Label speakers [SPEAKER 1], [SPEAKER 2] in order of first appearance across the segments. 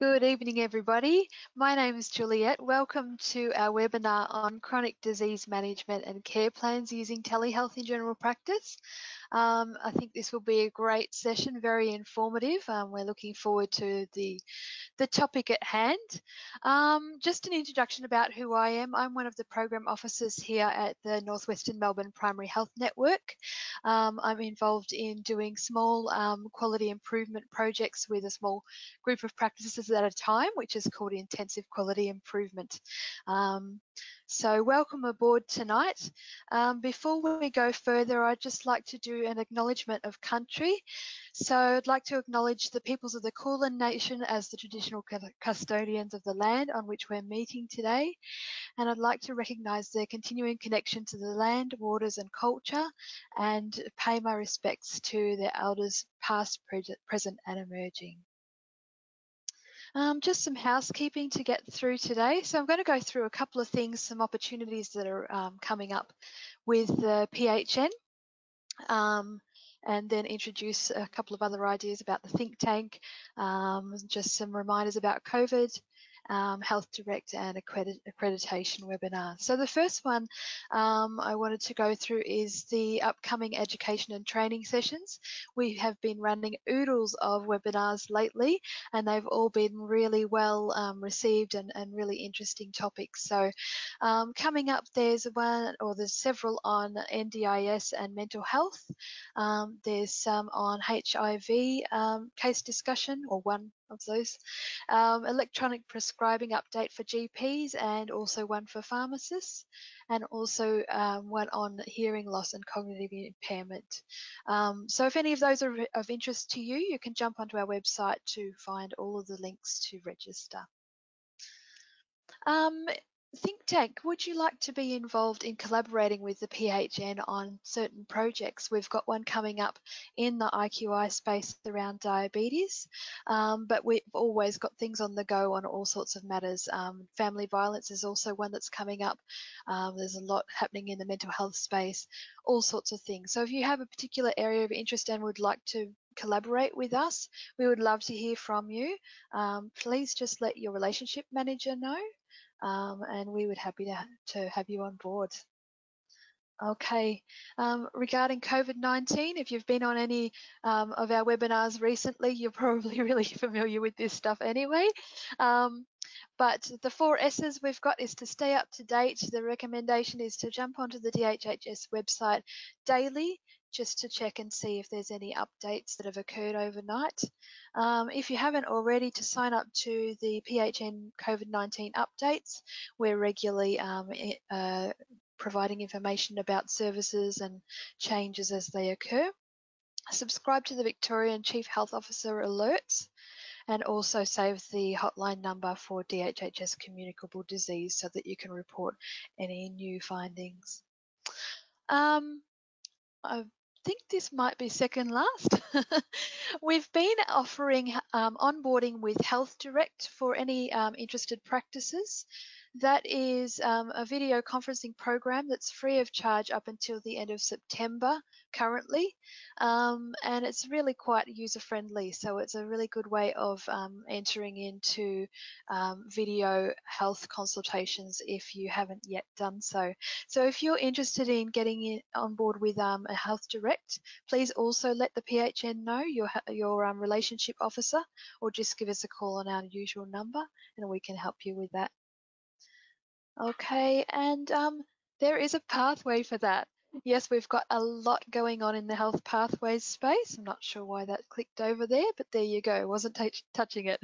[SPEAKER 1] Good evening, everybody. My name is Juliette. Welcome to our webinar on chronic disease management and care plans using telehealth in general practice. I think this will be a great session, very informative. We're looking forward to the topic at hand. Just an introduction about who I am. I'm one of the program officers here at the Northwestern Melbourne Primary Health Network. I'm involved in doing small quality improvement projects with a small group of practices at a time, which is called intensive quality improvement. So welcome aboard tonight. Before we go further, I'd just like to do an acknowledgement of country. So I'd like to acknowledge the peoples of the Kulin Nation as the traditional custodians of the land on which we're meeting today. And I'd like to recognise their continuing connection to the land, waters and culture, and pay my respects to their elders past, present and emerging. Just some housekeeping to get through today. So I'm going to go through a couple of things, some opportunities that are coming up with the PHN, and then introduce a couple of other ideas about the think tank, just some reminders about COVID, Health Direct and accreditation webinar. So the first one I wanted to go through is the upcoming education and training sessions. We have been running oodles of webinars lately, and they've all been really well received and really interesting topics. So coming up, there's several on NDIS and mental health. There's some on HIV case discussion, or one of those, electronic prescribing update for GPs, and also one for pharmacists, and also one on hearing loss and cognitive impairment. So if any of those are of interest to you, you can jump onto our website to find all of the links to register. Think tank, would you like to be involved in collaborating with the PHN on certain projects? We've got one coming up in the IQI space around diabetes, but we've always got things on the go on all sorts of matters. Family violence is also one that's coming up. There's a lot happening in the mental health space, all sorts of things. So if you have a particular area of interest and would like to collaborate with us, we would love to hear from you. Please just let your relationship manager know. And we would be happy to have you on board. Okay, regarding COVID-19, if you've been on any of our webinars recently, you're probably really familiar with this stuff anyway. But the 4 S's we've got is to stay up to date. The recommendation is to jump onto the DHHS website daily, just to check and see if there's any updates that have occurred overnight. If you haven't already, to sign up to the PHN COVID-19 updates. We're regularly providing information about services and changes as they occur. Subscribe to the Victorian Chief Health Officer alerts, and also save the hotline number for DHHS communicable disease so that you can report any new findings. I think this might be second last. We've been offering onboarding with Health Direct for any interested practices. That is a video conferencing program that's free of charge up until the end of September currently, and it's really quite user-friendly, so it's a really good way of entering into video health consultations if you haven't yet done so. So if you're interested in getting on board with a Health Direct, please also let the PHN know, your relationship officer, or just give us a call on our usual number and we can help you with that. Okay, and there is a pathway for that. Yes, we've got a lot going on in the health pathways space. I'm not sure why that clicked over there, but there you go. Wasn't touching it.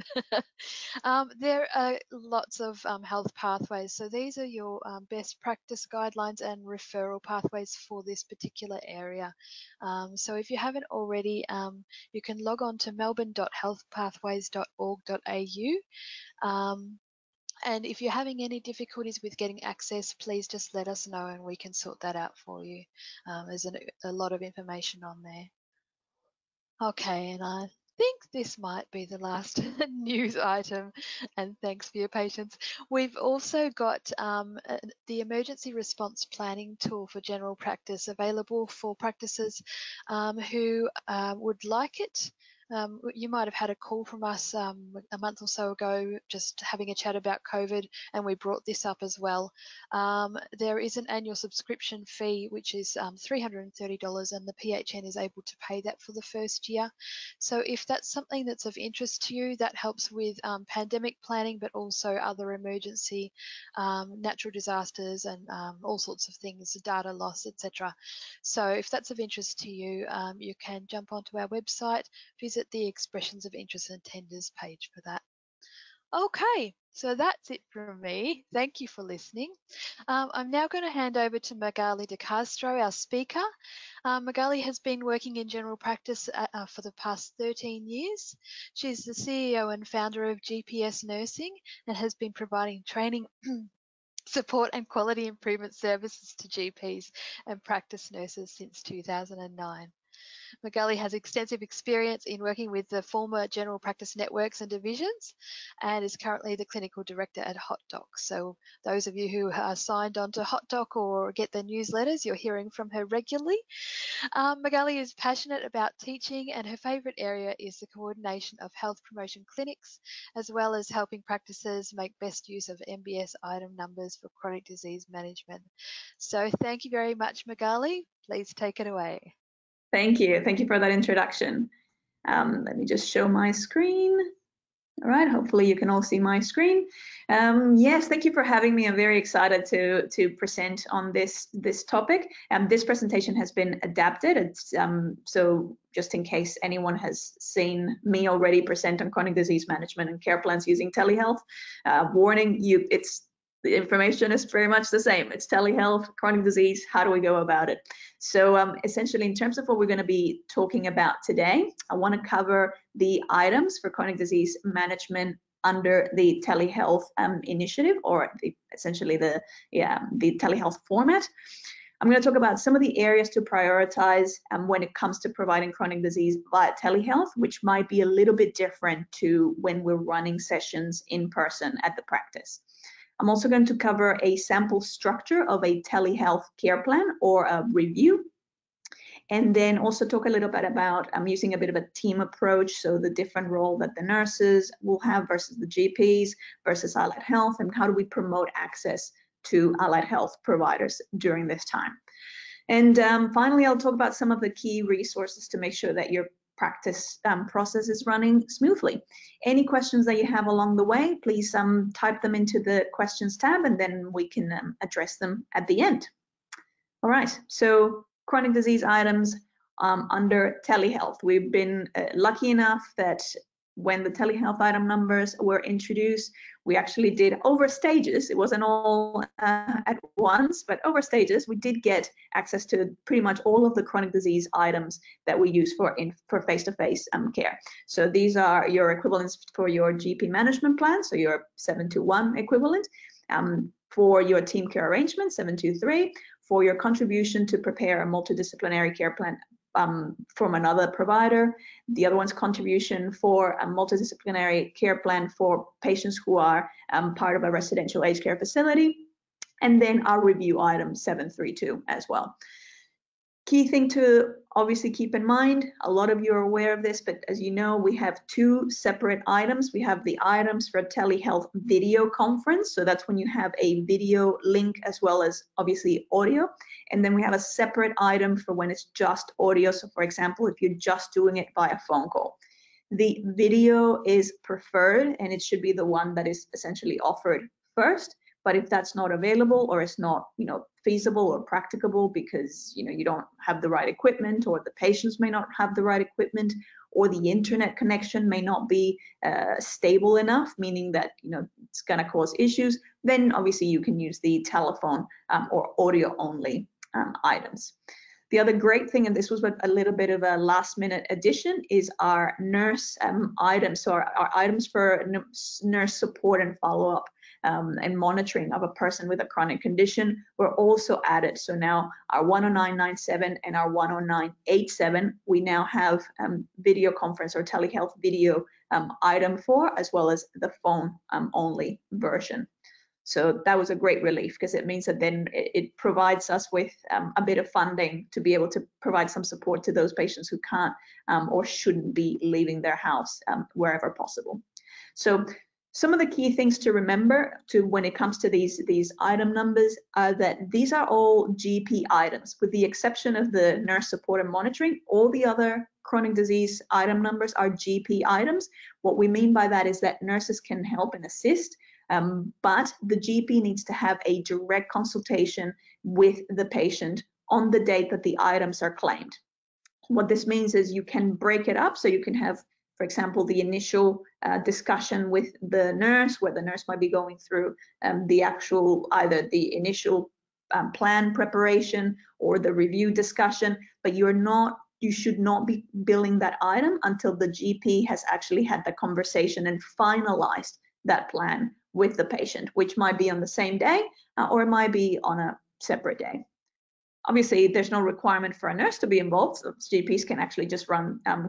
[SPEAKER 1] There are lots of health pathways. So these are your best practice guidelines and referral pathways for this particular area. So if you haven't already, you can log on to melbourne.healthpathways.org.au. And if you're having any difficulties with getting access, please just let us know and we can sort that out for you. There's a lot of information on there. Okay, and I think this might be the last news item, and thanks for your patience. We've also got the emergency response planning tool for general practice available for practices who would like it. You might have had a call from us a month or so ago, just having a chat about COVID, and we brought this up as well. There is an annual subscription fee, which is $330, and the PHN is able to pay that for the first year. So if that's something that's of interest to you, that helps with pandemic planning, but also other emergency natural disasters and all sorts of things, data loss, etc. So if that's of interest to you, you can jump onto our website, visit the expressions of interest and tenders page for that. Okay, so that's it from me. Thank you for listening. I'm now going to hand over to Magali de Castro, our speaker. Magali has been working in general practice for the past 13 years. She's the CEO and founder of GPS Nursing and has been providing training support and quality improvement services to GPs and practice nurses since 2009. Magali has extensive experience in working with the former general practice networks and divisions and is currently the clinical director at HotDoc. So those of you who are signed on to HotDoc or get the newsletters, you're hearing from her regularly. Magali is passionate about teaching, and her favourite area is the coordination of health promotion clinics, as well as helping practices make best use of MBS item numbers for chronic disease management. So thank you very much, Magali. Please take it away.
[SPEAKER 2] Thank you. Thank you for that introduction. Let me just show my screen. All right, hopefully you can all see my screen. Yes, thank you for having me. I'm very excited to present on this topic. This presentation has been adapted. It's, so just in case anyone has seen me already present on chronic disease management and care plans using telehealth, warning you, the information is very much the same. It's telehealth, chronic disease, how do we go about it? So essentially, in terms of what we're going to be talking about today, I want to cover the items for chronic disease management under the telehealth initiative, or essentially the telehealth format. I'm going to talk about some of the areas to prioritize when it comes to providing chronic disease via telehealth, which might be a little bit different to when we're running sessions in person at the practice. I'm also going to cover a sample structure of a telehealth care plan or a review, and then also talk a little bit about using a bit of a team approach, so the different role that the nurses will have versus the GPs versus allied health, and how do we promote access to allied health providers during this time. And finally, I'll talk about some of the key resources to make sure that your practice process is running smoothly. Any questions that you have along the way, please type them into the questions tab, and then we can address them at the end. All right, so chronic disease items under telehealth. We've been lucky enough that when the telehealth item numbers were introduced, we actually did over stages. It wasn't all at once, but over stages, we did get access to pretty much all of the chronic disease items that we use for face-to-face care. So these are your equivalents for your GP management plan, so your 721 equivalent, for your team care arrangement, 723, for your contribution to prepare a multidisciplinary care plan from another provider. The other one's contribution for a multidisciplinary care plan for patients who are part of a residential aged care facility. And then our review item 732 as well. Key thing to obviously keep in mind, a lot of you are aware of this, but as you know, we have two separate items. We have the items for a telehealth video conference. So that's when you have a video link as well as obviously audio. And then we have a separate item for when it's just audio. So for example, if you're just doing it via phone call. The video is preferred, and it should be the one that is essentially offered first. But if that's not available, or it's not, feasible or practicable because, you don't have the right equipment, or the patients may not have the right equipment, or the internet connection may not be stable enough, meaning that, it's going to cause issues, then obviously you can use the telephone or audio only items. The other great thing, and this was a little bit of a last minute addition, is our nurse items. So our items for nurse support and follow-up and monitoring of a person with a chronic condition were also added. So now our 10997 and our 10987, we now have video conference or telehealth video item for, as well as the phone only version. So that was a great relief, because it means that then it provides us with a bit of funding to be able to provide some support to those patients who can't or shouldn't be leaving their house wherever possible. So some of the key things to remember when it comes to these item numbers are that these are all GP items, with the exception of the nurse support and monitoring. All the other chronic disease item numbers are GP items. What we mean by that is that nurses can help and assist, but the GP needs to have a direct consultation with the patient on the date that the items are claimed. What this means is you can break it up, so you can have, for example, the initial discussion with the nurse, where the nurse might be going through the actual, either the initial plan preparation or the review discussion, but you should not be billing that item until the GP has actually had the conversation and finalized that plan with the patient, which might be on the same day or it might be on a separate day. Obviously, there's no requirement for a nurse to be involved. So GPs can actually just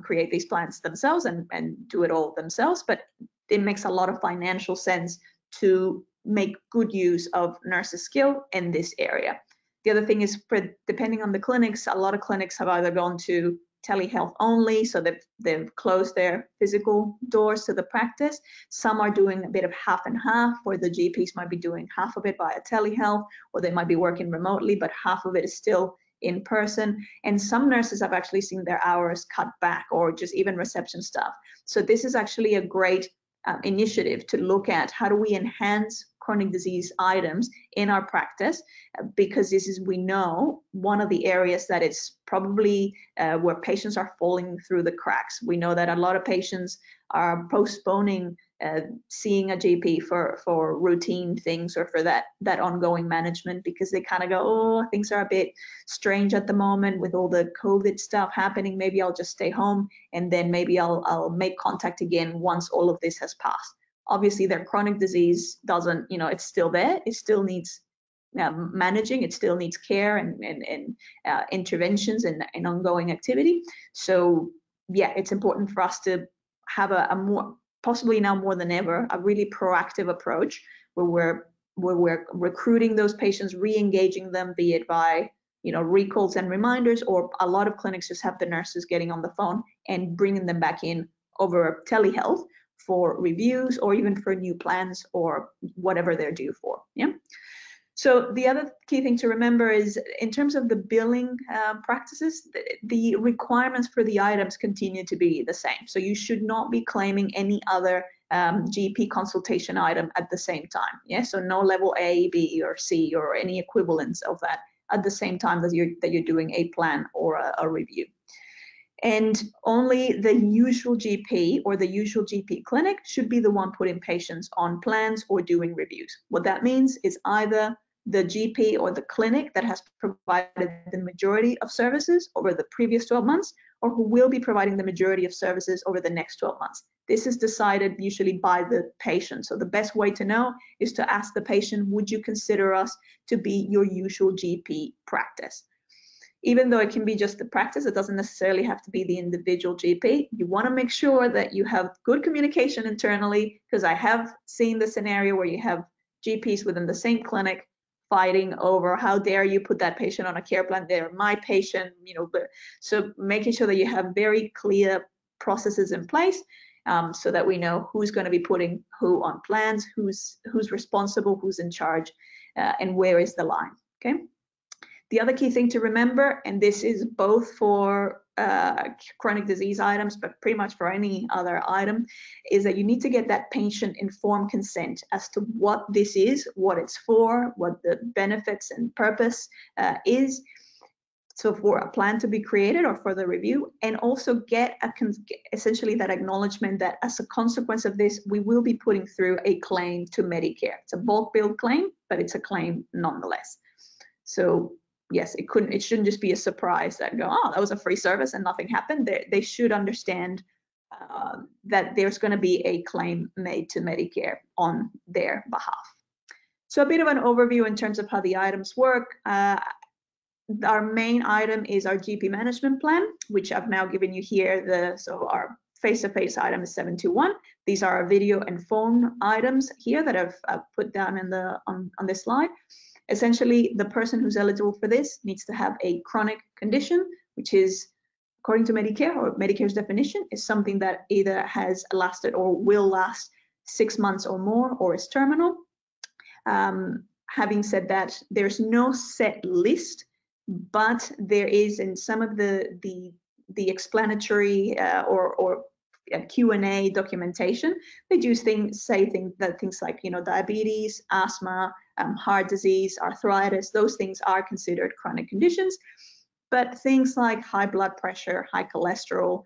[SPEAKER 2] create these plans themselves and do it all themselves, but it makes a lot of financial sense to make good use of nurses' skill in this area. The other thing is, depending on the clinics, a lot of clinics have either gone to telehealth only, so they've closed their physical doors to the practice. Some are doing a bit of half and half, where the GPs might be doing half of it via telehealth, or they might be working remotely, but half of it is still in person. And some nurses have actually seen their hours cut back, or just even reception staff. So this is actually a great initiative to look at how do we enhance chronic disease items in our practice, because this is, we know, one of the areas that is probably where patients are falling through the cracks. We know that a lot of patients are postponing seeing a GP for routine things or for that ongoing management, because they kind of go, oh, things are a bit strange at the moment with all the COVID stuff happening. Maybe I'll just stay home, and then maybe I'll make contact again once all of this has passed. Obviously, their chronic disease doesn't, it's still there. It still needs managing. It still needs care and interventions and ongoing activity. So yeah, it's important for us to have a more, possibly now more than ever, a really proactive approach where we're recruiting those patients, re-engaging them, be it by recalls and reminders, or a lot of clinics just have the nurses getting on the phone and bringing them back in over telehealth for reviews, or even for new plans or whatever they're due for. Yeah. So the other key thing to remember is, in terms of the billing practices, the requirements for the items continue to be the same. So you should not be claiming any other GP consultation item at the same time. Yeah. So no level A, B, or C, or any equivalents of that at the same time that you're doing a plan or a review. And only the usual GP or the usual GP clinic should be the one putting patients on plans or doing reviews. What that means is either the GP or the clinic that has provided the majority of services over the previous 12 months, or who will be providing the majority of services over the next 12 months. This is decided usually by the patient. So the best way to know is to ask the patient, would you consider us to be your usual GP practice? Even though it can be just the practice, it doesn't necessarily have to be the individual GP. You want to make sure that you have good communication internally, because I have seen the scenario where you have GPs within the same clinic fighting over, how dare you put that patient on a care plan, they're my patient, so making sure that you have very clear processes in place, so that we know who's going to be putting who on plans, who's responsible, who's in charge, and where is the line. Okay. The other key thing to remember, and this is both for chronic disease items, but pretty much for any other item, is that you need to get that patient informed consent as to what this is, what it's for, what the benefits and purpose is. So for a plan to be created or for the review, and also get essentially that acknowledgement that as a consequence of this, we will be putting through a claim to Medicare. It's a bulk bill claim, but it's a claim nonetheless. So yes, it shouldn't just be a surprise that go, oh, that was a free service and nothing happened. They should understand that there's going to be a claim made to Medicare on their behalf. So a bit of an overview in terms of how the items work. Our main item is our GP management plan, which I've now given you here. So our face-to-face item is 721. These are video and phone items here that I've put down in on this slide. Essentially, the person who's eligible for this needs to have a chronic condition, which is, according to Medicare, or Medicare's definition, is something that either has lasted or will last 6 months or more, or is terminal. Having said that, there's no set list, but there is in some of the explanatory or Q&A documentation, they do say things like, you know, diabetes, asthma, heart disease, arthritis, those things are considered chronic conditions. But things like high blood pressure, high cholesterol,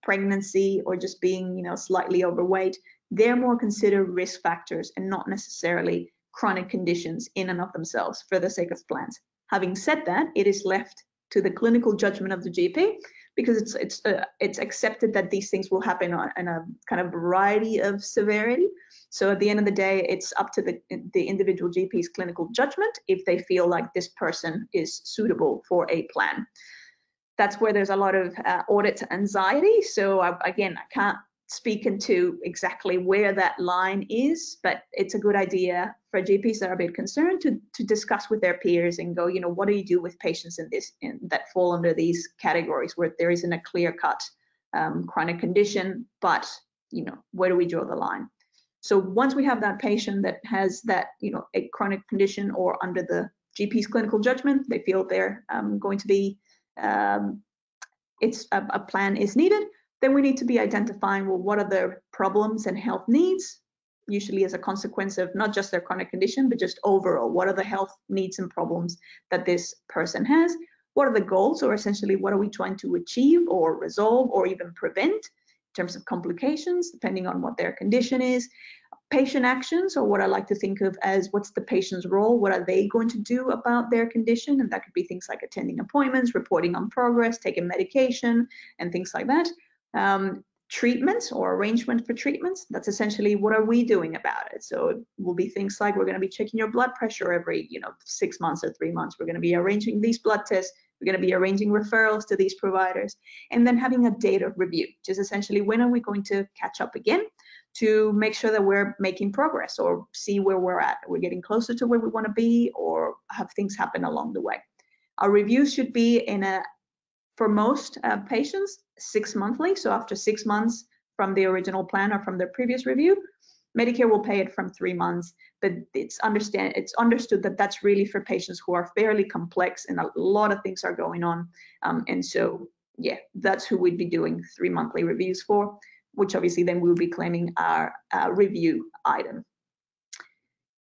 [SPEAKER 2] pregnancy, or just being, you know, slightly overweight, they're more considered risk factors and not necessarily chronic conditions in and of themselves for the sake of plans. Having said that, it is left to the clinical judgment of the GP, because it's accepted that these things will happen in a kind of variety of severity. So at the end of the day, it's up to the individual GP's clinical judgment if they feel like this person is suitable for a plan. That's where there's a lot of audit anxiety. So again, I can't speak into exactly where that line is, but it's a good idea for GPs that are a bit concerned to discuss with their peers and go, you know, what do you do with patients that fall under these categories where there isn't a clear-cut chronic condition, but, you know, where do we draw the line? So once we have that patient that has that, you know, a chronic condition, or under the GP's clinical judgment, they feel they're going to be, a plan is needed, then we need to be identifying, well, what are the problems and health needs, usually as a consequence of not just their chronic condition, but just overall, what are the health needs and problems that this person has? What are the goals, or essentially what are we trying to achieve or resolve or even prevent in terms of complications, depending on what their condition is? Patient actions, or what I like to think of as what's the patient's role, what are they going to do about their condition? And that could be things like attending appointments, reporting on progress, taking medication, and things like that. Treatments or arrangement for treatments, that's essentially what are we doing about it. So it will be things like, we're going to be checking your blood pressure every 6 months or 3 months. We're going to be arranging these blood tests. We're going to be arranging referrals to these providers, and then having a data review, which is essentially when are we going to catch up again to make sure that we're making progress or see where we're at. We're getting closer to where we want to be, or have things happen along the way. Our reviews should be for most patients, 6 monthly. So after 6 months from the original plan or from the previous review, Medicare will pay it from 3 months, but it's understood that that's really for patients who are fairly complex and a lot of things are going on. And so, yeah, that's who we'd be doing 3 monthly reviews for, which obviously then we'll be claiming our review item.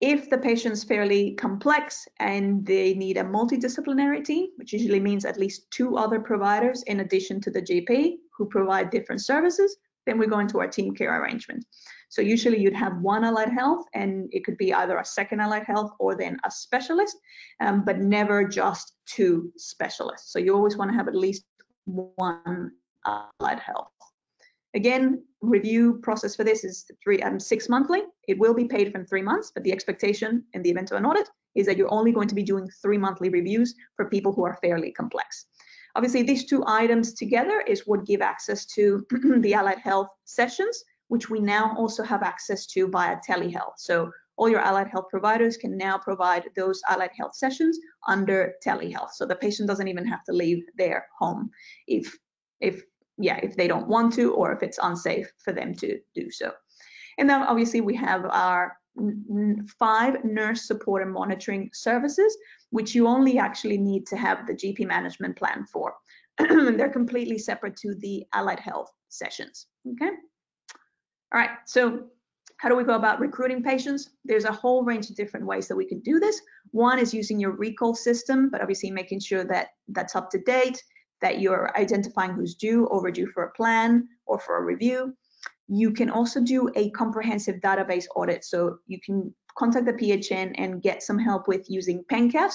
[SPEAKER 2] If the patient's fairly complex and they need a multidisciplinary team, which usually means at least 2 other providers in addition to the GP who provide different services, then we go into our team care arrangement. So usually you'd have 1 allied health, and it could be either a second allied health or then a specialist, but never just 2 specialists. So you always want to have at least 1 allied health. Again, review process for this is 6 monthly. It will be paid from 3 months, but the expectation in the event of an audit is that you're only going to be doing 3 monthly reviews for people who are fairly complex. Obviously, these 2 items together is what give access to the allied health sessions, which we now also have access to via Telehealth. So all your allied health providers can now provide those allied health sessions under Telehealth. So the patient doesn't even have to leave their home if they don't want to, or if it's unsafe for them to do so. And then obviously we have our 5 nurse support and monitoring services, which you only actually need to have the GP management plan for. They're completely separate to the allied health sessions, okay? All right, so how do we go about recruiting patients? There's a whole range of different ways that we can do this. One is using your Recal system, but obviously making sure that that's up to date, that you're identifying who's due, overdue for a plan or for a review. You can also do a comprehensive database audit. So you can contact the PHN and get some help with using PenCat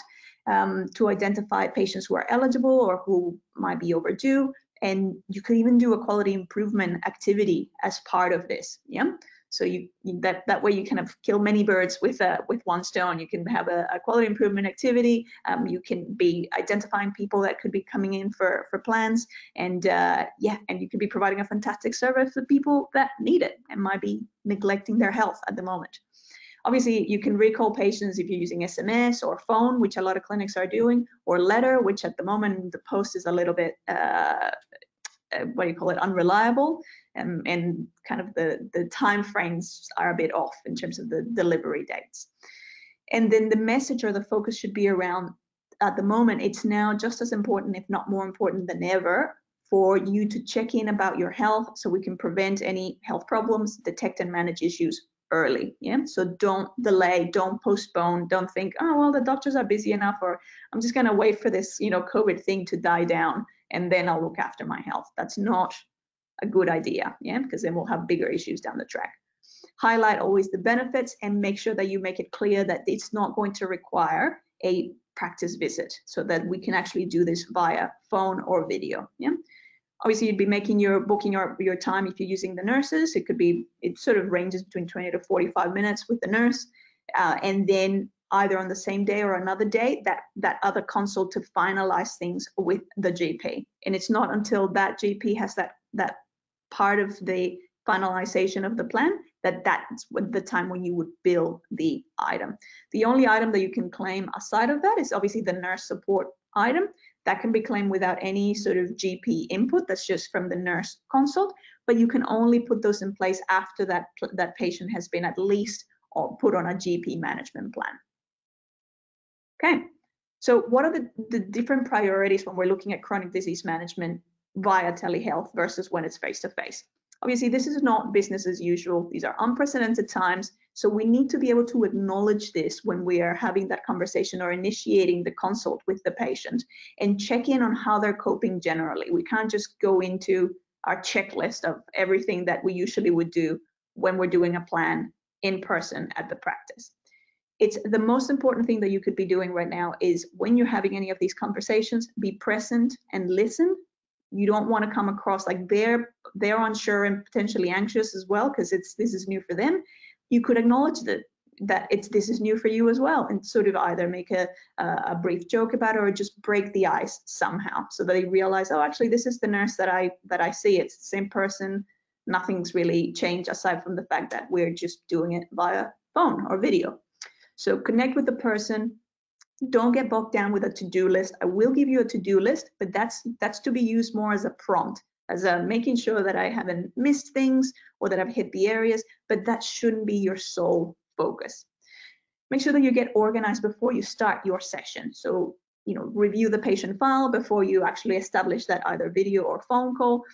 [SPEAKER 2] to identify patients who are eligible or who might be overdue. And you could even do a quality improvement activity as part of this. Yeah. So that way you kind of kill many birds with one stone. You can have a quality improvement activity. You can be identifying people that could be coming in for plans, and and you could be providing a fantastic service for people that need it and might be neglecting their health at the moment. Obviously, you can recall patients if you're using SMS or phone, which a lot of clinics are doing, or letter, which at the moment the post is a little bit unreliable, and kind of the time frames are a bit off in terms of the delivery dates. And then the message or the focus should be around, at the moment, it's now just as important, if not more important than ever, for you to check in about your health so we can prevent any health problems, detect and manage issues early. So don't delay, don't postpone, don't think, oh, well, the doctors are busy enough, or I'm just going to wait for this, COVID thing to die down and then I'll look after my health. That's not a good idea, because then we'll have bigger issues down the track. Highlight always the benefits and make sure that you make it clear that it's not going to require a practice visit, so that we can actually do this via phone or video. Obviously, you'd be booking your time if you're using the nurses. It sort of ranges between 20 to 45 minutes with the nurse, and then either on the same day or another day, that other consult to finalize things with the GP. And it's not until that GP has that part of the finalization of the plan that's the time when you would bill the item. The only item that you can claim aside of that is obviously the nurse support item. That can be claimed without any sort of GP input. That's just from the nurse consult, but you can only put those in place after that patient has been at least put on a GP management plan. Okay, so what are the different priorities when we're looking at chronic disease management via telehealth versus when it's face-to-face? Obviously, this is not business as usual. These are unprecedented times. So we need to be able to acknowledge this when we are having that conversation or initiating the consult with the patient, and check in on how they're coping generally. We can't just go into our checklist of everything that we usually would do when we're doing a plan in person at the practice. It's the most important thing that you could be doing right now is when you're having any of these conversations, be present and listen. You don't want to come across like they're unsure and potentially anxious as well, because this is new for them. You could acknowledge that this is new for you as well, and sort of either make a brief joke about it or just break the ice somehow, so that they realize, oh, actually this is the nurse that I see. It's the same person. Nothing's really changed aside from the fact that we're just doing it via phone or video. So connect with the person. Don't get bogged down with a to-do list. I will give you a to-do list, but that's to be used more as a prompt, as a making sure that I haven't missed things or that I've hit the areas, but that shouldn't be your sole focus. Make sure that you get organized before you start your session. So, review the patient file before you actually establish that either video or phone call.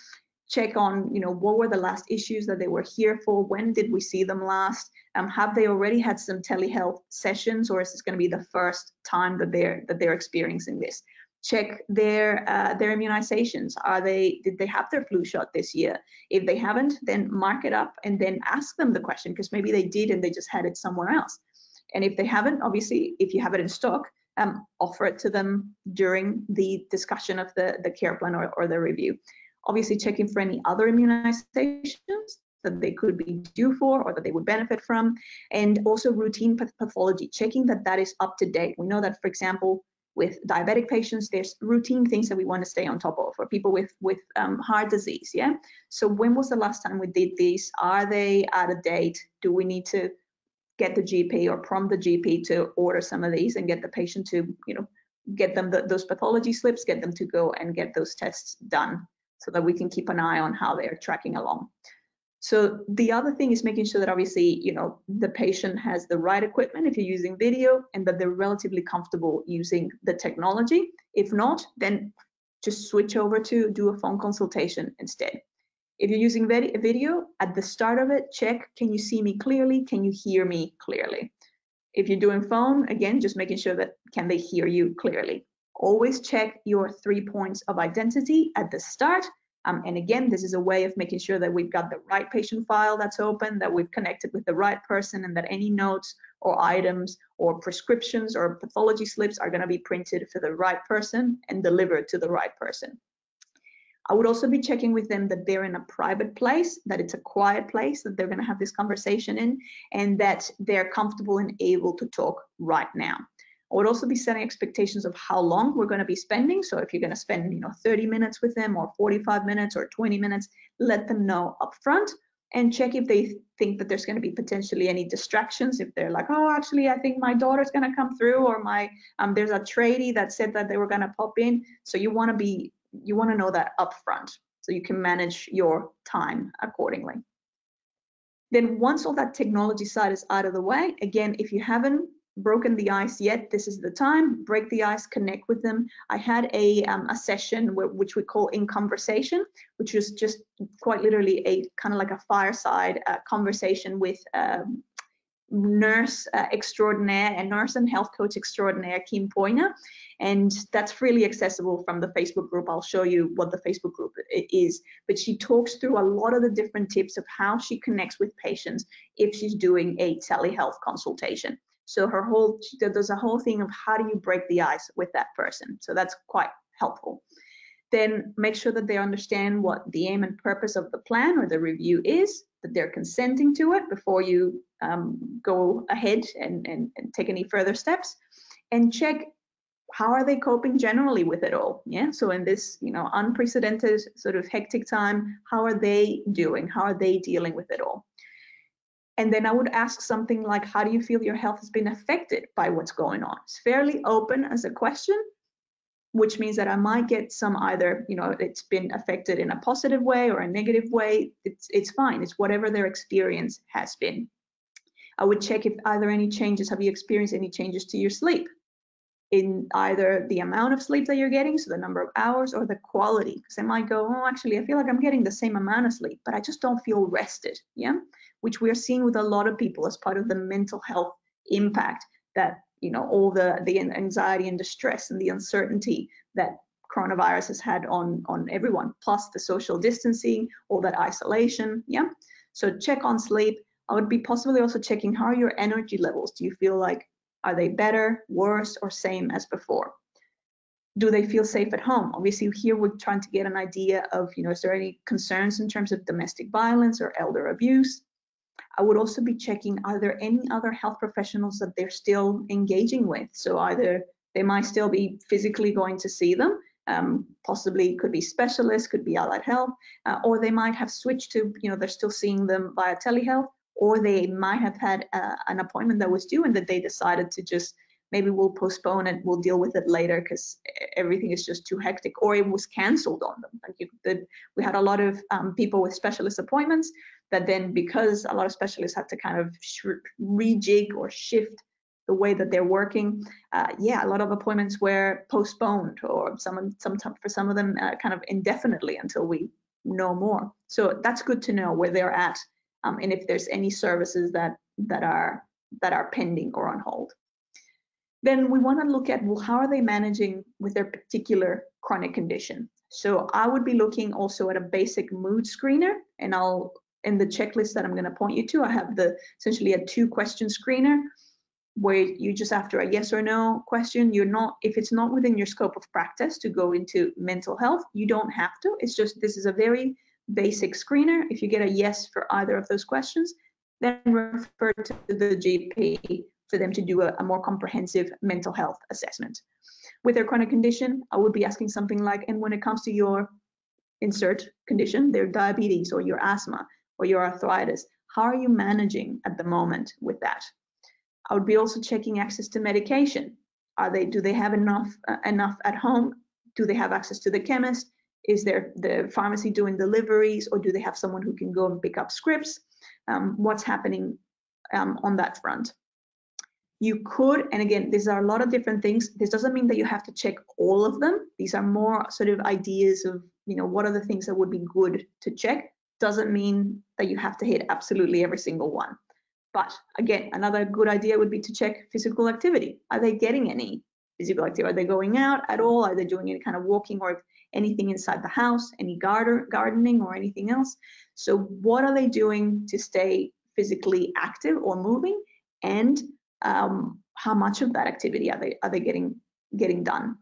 [SPEAKER 2] Check on, what were the last issues that they were here for? When did we see them last? Have they already had some telehealth sessions, or is this going to be the first time that they're experiencing this? Check their immunizations. Did they have their flu shot this year? If they haven't, then mark it up and then ask them the question, because maybe they did and they just had it somewhere else. And if they haven't, obviously, if you have it in stock, offer it to them during the discussion of the care plan or the review. Obviously, checking for any other immunizations that they could be due for or that they would benefit from, and also routine pathology, checking that is up to date. We know that, for example, with diabetic patients, there's routine things that we want to stay on top of, for people with heart disease. So when was the last time we did these? Are they out of date? Do we need to get the GP or prompt the GP to order some of these and get the patient to, get them those pathology slips, get them to go and get those tests done, so that we can keep an eye on how they're tracking along. So the other thing is making sure that obviously, the patient has the right equipment if you're using video, and that they're relatively comfortable using the technology. If not, then just switch over to do a phone consultation instead. If you're using video, at the start of it, check, can you see me clearly? Can you hear me clearly? If you're doing phone, again, just making sure that can they hear you clearly. Always check your 3 points of identity at the start. And again, this is a way of making sure that we've got the right patient file that's open, that we've connected with the right person, and that any notes or items or prescriptions or pathology slips are going to be printed for the right person and delivered to the right person. I would also be checking with them that they're in a private place, that it's a quiet place that they're going to have this conversation in, and that they're comfortable and able to talk right now. I would also be setting expectations of how long we're going to be spending. So if you're going to spend 30 minutes with them, or 45 minutes, or 20 minutes, let them know upfront, and check if they think that there's going to be potentially any distractions. If they're like, oh, actually, I think my daughter's going to come through, or there's a tradie that said that they were going to pop in. So you want to know that upfront, so you can manage your time accordingly. Then once all that technology side is out of the way, again, if you haven't broken the ice yet, this is the time. Break the ice, connect with them. I had a session which we call In Conversation, which was just quite literally a kind of like a fireside conversation with nurse extraordinaire and nurse and health coach extraordinaire Kim Poyner, and that's freely accessible from the Facebook group. I'll show you what the Facebook group is, but she talks through a lot of the different tips of how she connects with patients if she's doing a telehealth consultation. So there's a whole thing of how do you break the ice with that person. So that's quite helpful. Then make sure that they understand what the aim and purpose of the plan or the review is, that they're consenting to it before you go ahead and take any further steps, and check how are they coping generally with it all. Yeah, so in this unprecedented sort of hectic time, how are they doing? How are they dealing with it all? And then I would ask something like, how do you feel your health has been affected by what's going on? It's fairly open as a question, which means that I might get some either, it's been affected in a positive way or a negative way. It's fine. It's whatever their experience has been. I would check if either any changes, have you experienced any changes to your sleep? In either the amount of sleep that you're getting, so the number of hours, or the quality, because they might go, oh, actually, I feel like I'm getting the same amount of sleep, but I just don't feel rested, yeah? Which we're seeing with a lot of people as part of the mental health impact that, all the anxiety and the stress and the uncertainty that coronavirus has had on everyone, plus the social distancing, all that isolation, yeah? So check on sleep. I would be possibly also checking, how are your energy levels? Do you feel like, are they better, worse, or same as before? Do they feel safe at home? Obviously, here we're trying to get an idea of, is there any concerns in terms of domestic violence or elder abuse? I would also be checking, are there any other health professionals that they're still engaging with? So either they might still be physically going to see them, possibly could be specialists, could be allied health, or they might have switched to, they're still seeing them via telehealth, or they might have had an appointment that was due and that they decided to just, maybe we'll postpone it, we'll deal with it later because everything is just too hectic, or it was canceled on them. We had a lot of people with specialist appointments that then, because a lot of specialists had to kind of rejig or shift the way that they're working, a lot of appointments were postponed, or for some of them kind of indefinitely until we know more. So that's good to know where they're at, and if there's any services that are pending or on hold. Then we want to look at, well, how are they managing with their particular chronic condition? So I would be looking also at a basic mood screener, and in the checklist that I'm going to point you to, I have essentially a 2-question screener where you just, after a yes or no question, if it's not within your scope of practice to go into mental health, you don't have to. It's just, this is a very basic screener. If you get a yes for either of those questions, then refer to the GP for them to do a more comprehensive mental health assessment. With their chronic condition, I would be asking something like, and when it comes to your insert condition, their diabetes or your asthma or your arthritis, how are you managing at the moment with that? I would be also checking access to medication. Do they have enough at home? Do they have access to the chemist? Is the pharmacy doing deliveries, or do they have someone who can go and pick up scripts? What's happening on that front? You could, and again, these are a lot of different things. This doesn't mean that you have to check all of them. These are more sort of ideas of, what are the things that would be good to check. Doesn't mean that you have to hit absolutely every single one. But again, another good idea would be to check physical activity. Are they getting any physical activity? Are they going out at all? Are they doing any kind of walking or anything inside the house, any gardening or anything else? So what are they doing to stay physically active or moving? And how much of that activity are they getting done?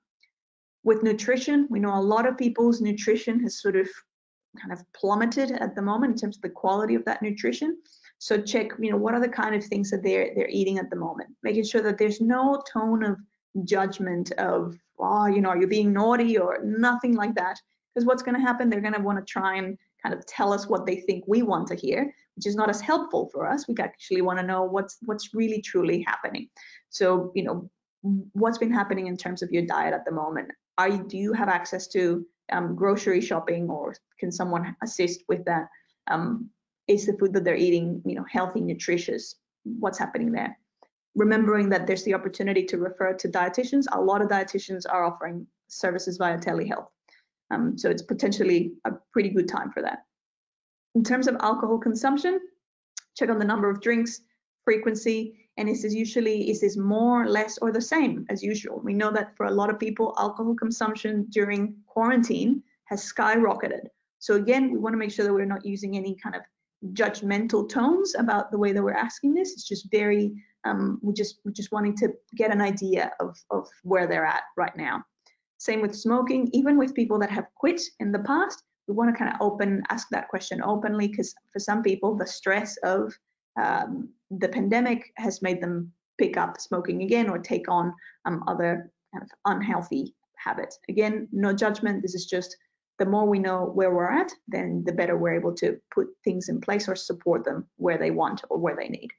[SPEAKER 2] With nutrition, we know a lot of people's nutrition has sort of kind of plummeted at the moment in terms of the quality of that nutrition. So check, what are the kind of things that they're eating at the moment, making sure that there's no tone of judgment of, are you being naughty, or nothing like that. Because what's going to happen, they're going to want to try and kind of tell us what they think we want to hear, which is not as helpful for us. We actually want to know what's really truly happening. So, what's been happening in terms of your diet at the moment? Do you have access to grocery shopping, or can someone assist with that? Is the food that they're eating, healthy, nutritious? What's happening there? Remembering that there's the opportunity to refer to dietitians. A lot of dietitians are offering services via telehealth. So it's potentially a pretty good time for that. In terms of alcohol consumption, check on the number of drinks, frequency, and is this more, less, or the same as usual? We know that for a lot of people, alcohol consumption during quarantine has skyrocketed. So again, we want to make sure that we're not using any kind of judgmental tones about the way that we're asking this. It's just very, we're just wanting to get an idea of where they're at right now. Same with smoking. Even with people that have quit in the past, we want to kind of ask that question openly, because for some people, the stress of the pandemic has made them pick up smoking again, or take on other kind of unhealthy habits. Again, no judgment. This is just, the more we know where we're at, then the better we're able to put things in place or support them where they want or where they need.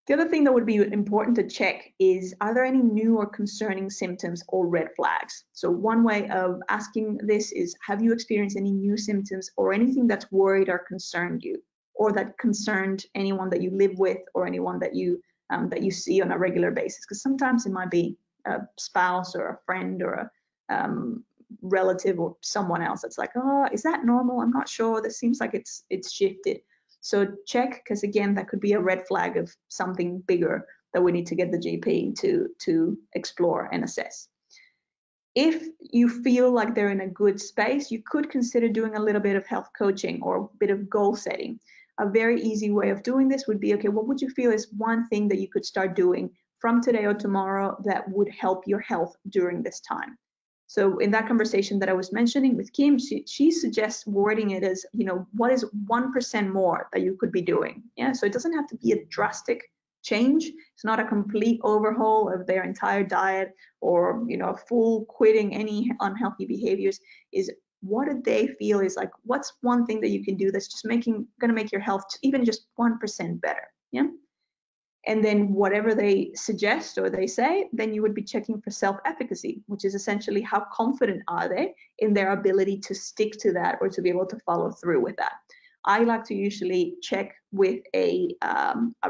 [SPEAKER 2] The other thing that would be important to check is, are there any new or concerning symptoms or red flags? So one way of asking this is, have you experienced any new symptoms or anything that's worried or concerned you, or that concerned anyone that you live with, or anyone that you see on a regular basis? Because sometimes it might be a spouse or a friend or a relative or someone else that's like, oh, is that normal? I'm not sure. This seems like it's shifted. So check, because again, that could be a red flag of something bigger that we need to get the GP to explore and assess. If you feel like they're in a good space, you could consider doing a little bit of health coaching or a bit of goal setting. A very easy way of doing this would be, okay, what would you feel is one thing that you could start doing from today or tomorrow that would help your health during this time? So in that conversation that I was mentioning with Kim, she suggests wording it as, what is 1% more that you could be doing? Yeah, so it doesn't have to be a drastic change. It's not a complete overhaul of their entire diet, or full quitting any unhealthy behaviors. Is what do they feel is like, what's one thing that you can do that's just going to make your health even just 1% better? Yeah. And then whatever they suggest or they say, then you would be checking for self-efficacy, which is essentially how confident are they in their ability to stick to that or to be able to follow through with that. I like to usually check with a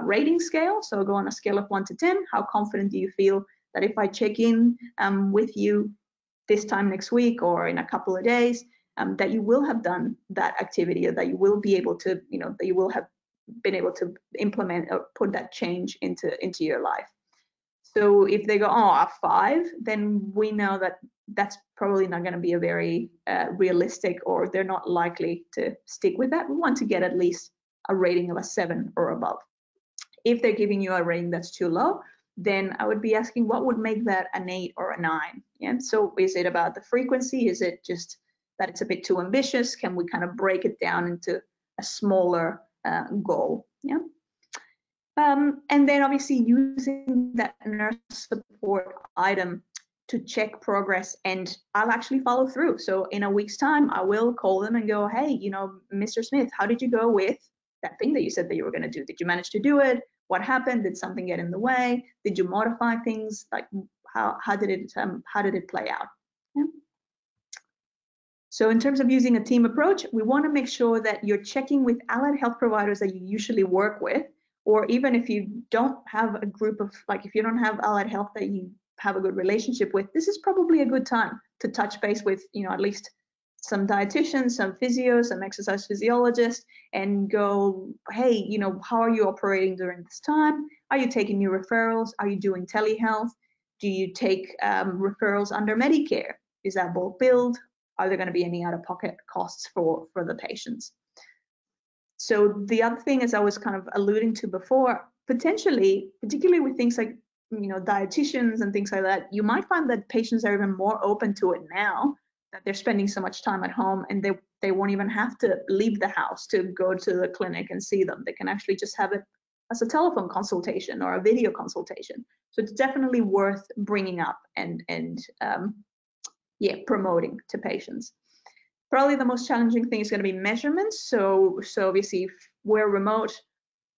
[SPEAKER 2] rating scale. So go on a scale of 1 to 10. How confident do you feel that if I check in with you this time next week or in a couple of days, that you will have done that activity, or that you will be able to, that you will have been able to implement or put that change into your life. So if they go, a 5, then we know that that's probably not going to be a very realistic, or they're not likely to stick with that. We want to get at least a rating of a 7 or above. If they're giving you a rating that's too low, then I would be asking, what would make that an 8 or a 9? Yeah. So is it about the frequency? Is it just that it's a bit too ambitious? Can we kind of break it down into a smaller goal? Yeah. And then obviously using that nurse support item to check progress, and I'll actually follow through. So in a week's time, I will call them and go, hey, Mr. Smith, how did you go with that thing that you said that you were going to do? Did you manage to do it? What happened? Did something get in the way? Did you modify things? Like how did it play out? Yeah. So in terms of using a team approach, we want to make sure that you're checking with allied health providers that you usually work with, or even if you don't have a group of, if you don't have allied health that you have a good relationship with, this is probably a good time to touch base with, at least some dietitians, some physios, some exercise physiologists, and go, hey, how are you operating during this time? Are you taking new referrals? Are you doing telehealth? Do you take referrals under Medicare? Is that bulk billed? Are there going to be any out-of-pocket costs for the patients? So the other thing, as I was kind of alluding to before, potentially, particularly with things like dietitians and things like that, you might find that patients are even more open to it now that they're spending so much time at home, and they won't even have to leave the house to go to the clinic and see them. They can actually just have it as a telephone consultation or a video consultation. So it's definitely worth bringing up and promoting to patients. Probably the most challenging thing is going to be measurements. So obviously, if we're remote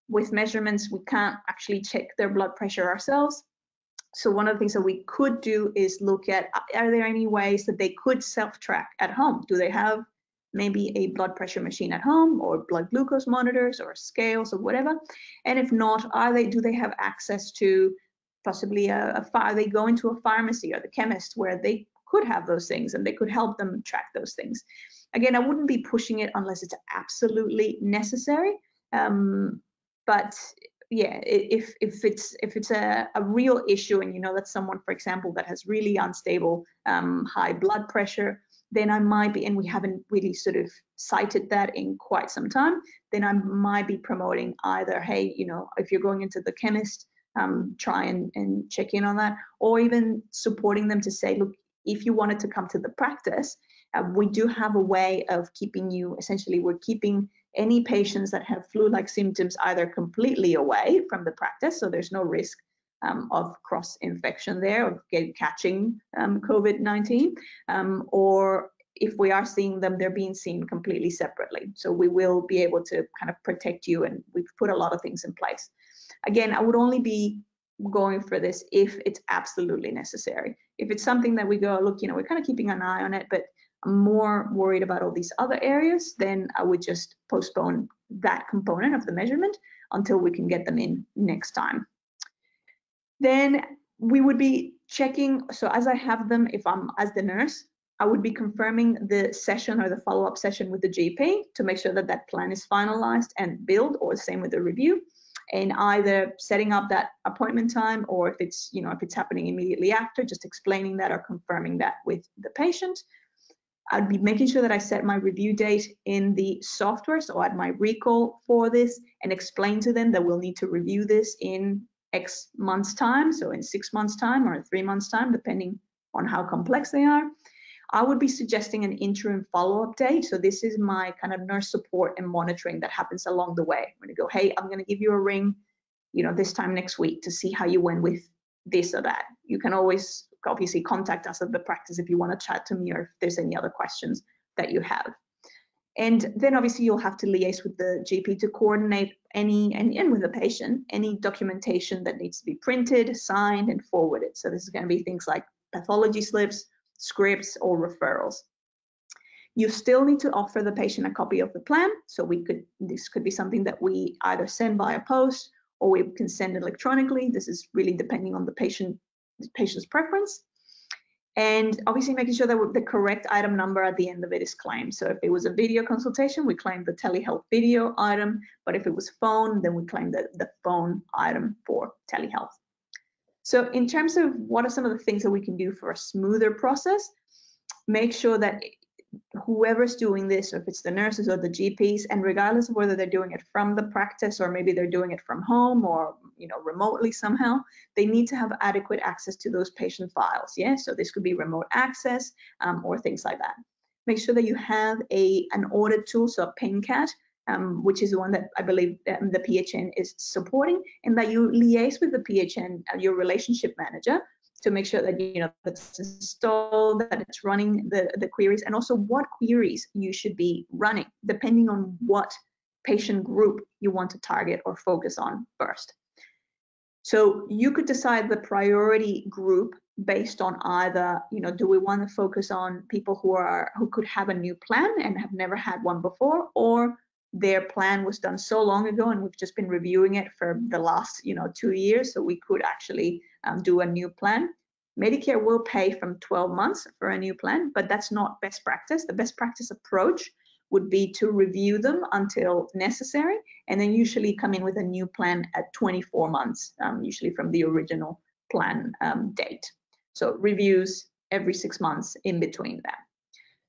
[SPEAKER 2] with measurements, we can't actually check their blood pressure ourselves. So one of the things that we could do is look at, are there any ways that they could self-track at home? Do they have maybe a blood pressure machine at home, or blood glucose monitors, or scales, or whatever? And if not, do they have access to possibly are they going to a pharmacy or the chemist where they could have those things and they could help them track those things? Again, I wouldn't be pushing it unless it's absolutely necessary. But yeah, if it's a real issue, and you know that someone, for example, that has really unstable high blood pressure, then I might be, and we haven't really sort of cited that in quite some time, then I might be promoting either, hey, if you're going into the chemist, try and check in on that, or even supporting them to say, look, if you wanted to come to the practice, we do have a way of keeping you, essentially, we're keeping any patients that have flu-like symptoms either completely away from the practice, so there's no risk of cross-infection there, of catching COVID-19, or if we are seeing them, they're being seen completely separately. So we will be able to kind of protect you, and we've put a lot of things in place. Again, I would only be going for this if it's absolutely necessary. If it's something that we go, look, we're kind of keeping an eye on it, but I'm more worried about all these other areas, then I would just postpone that component of the measurement until we can get them in next time. Then we would be checking, so as I have them, if I'm as the nurse, I would be confirming the session or the follow-up session with the GP to make sure that that plan is finalized and billed, or the same with the review, and either setting up that appointment time, or if it's happening immediately after, just explaining that or confirming that with the patient. I'd be making sure that I set my review date in the software, so add my Recal for this, and explain to them that we'll need to review this in X months time, so in 6 months time or in 3 months time, depending on how complex they are. I would be suggesting an interim follow-up date. So this is my kind of nurse support and monitoring that happens along the way. I'm going to go, hey, I'm going to give you a ring, this time next week to see how you went with this or that. You can always obviously contact us at the practice if you want to chat to me, or if there's any other questions that you have. And then obviously you'll have to liaise with the GP to coordinate and with the patient, any documentation that needs to be printed, signed, and forwarded. So this is going to be things like pathology slips, scripts, or referrals. You still need to offer the patient a copy of the plan. So this could be something that we either send via post, or we can send electronically. This is really depending on the patient's preference. And obviously making sure that the correct item number at the end of it is claimed. So if it was a video consultation, we claim the telehealth video item, but if it was phone, then we claim the phone item for telehealth. So in terms of what are some of the things that we can do for a smoother process, make sure that whoever's doing this, or if it's the nurses or the GPs, and regardless of whether they're doing it from the practice or maybe they're doing it from home or remotely somehow, they need to have adequate access to those patient files. Yeah, so this could be remote access or things like that. Make sure that you have an audit tool, so a PenCat, which is the one that I believe the PHN is supporting, and that you liaise with the PHN, your relationship manager, to make sure that it's installed, that it's running the queries, and also what queries you should be running, depending on what patient group you want to target or focus on first. So you could decide the priority group based on either, do we want to focus on people who could have a new plan and have never had one before, or their plan was done so long ago and we've just been reviewing it for the last 2 years, so we could actually do a new plan. Medicare will pay from 12 months for a new plan, but that's not best practice. The best practice approach would be to review them until necessary, and then usually come in with a new plan at 24 months, usually from the original plan date. So reviews every 6 months in between that.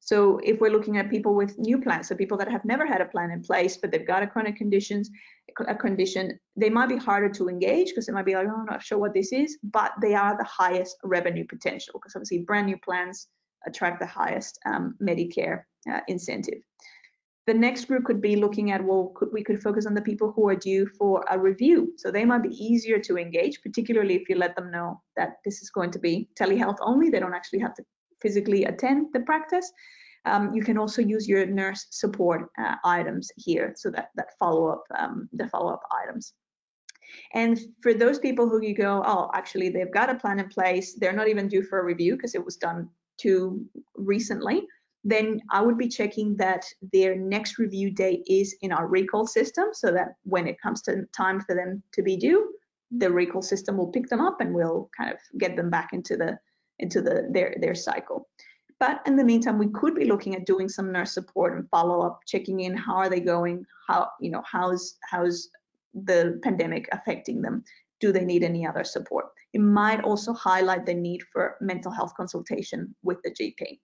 [SPEAKER 2] So if we're looking at people with new plans, so people that have never had a plan in place, but they've got a chronic condition, they might be harder to engage because they might be like, oh, I'm not sure what this is, but they are the highest revenue potential because obviously brand new plans attract the highest Medicare incentive. The next group could be looking at, well, we could focus on the people who are due for a review. So they might be easier to engage, particularly if you let them know that this is going to be telehealth only. They don't actually have to physically attend the practice. You can also use your nurse support items here, so that follow-up, the follow-up items. And for those people who you go, oh, actually they've got a plan in place, they're not even due for a review because it was done too recently, then I would be checking that their next review date is in our Recal system, so that when it comes to time for them to be due, the Recal system will pick them up and we'll kind of get them back into their cycle. But in the meantime, we could be looking at doing some nurse support and follow-up, checking in, how are they going, how's the pandemic affecting them, do they need any other support. It might also highlight the need for mental health consultation with the GP.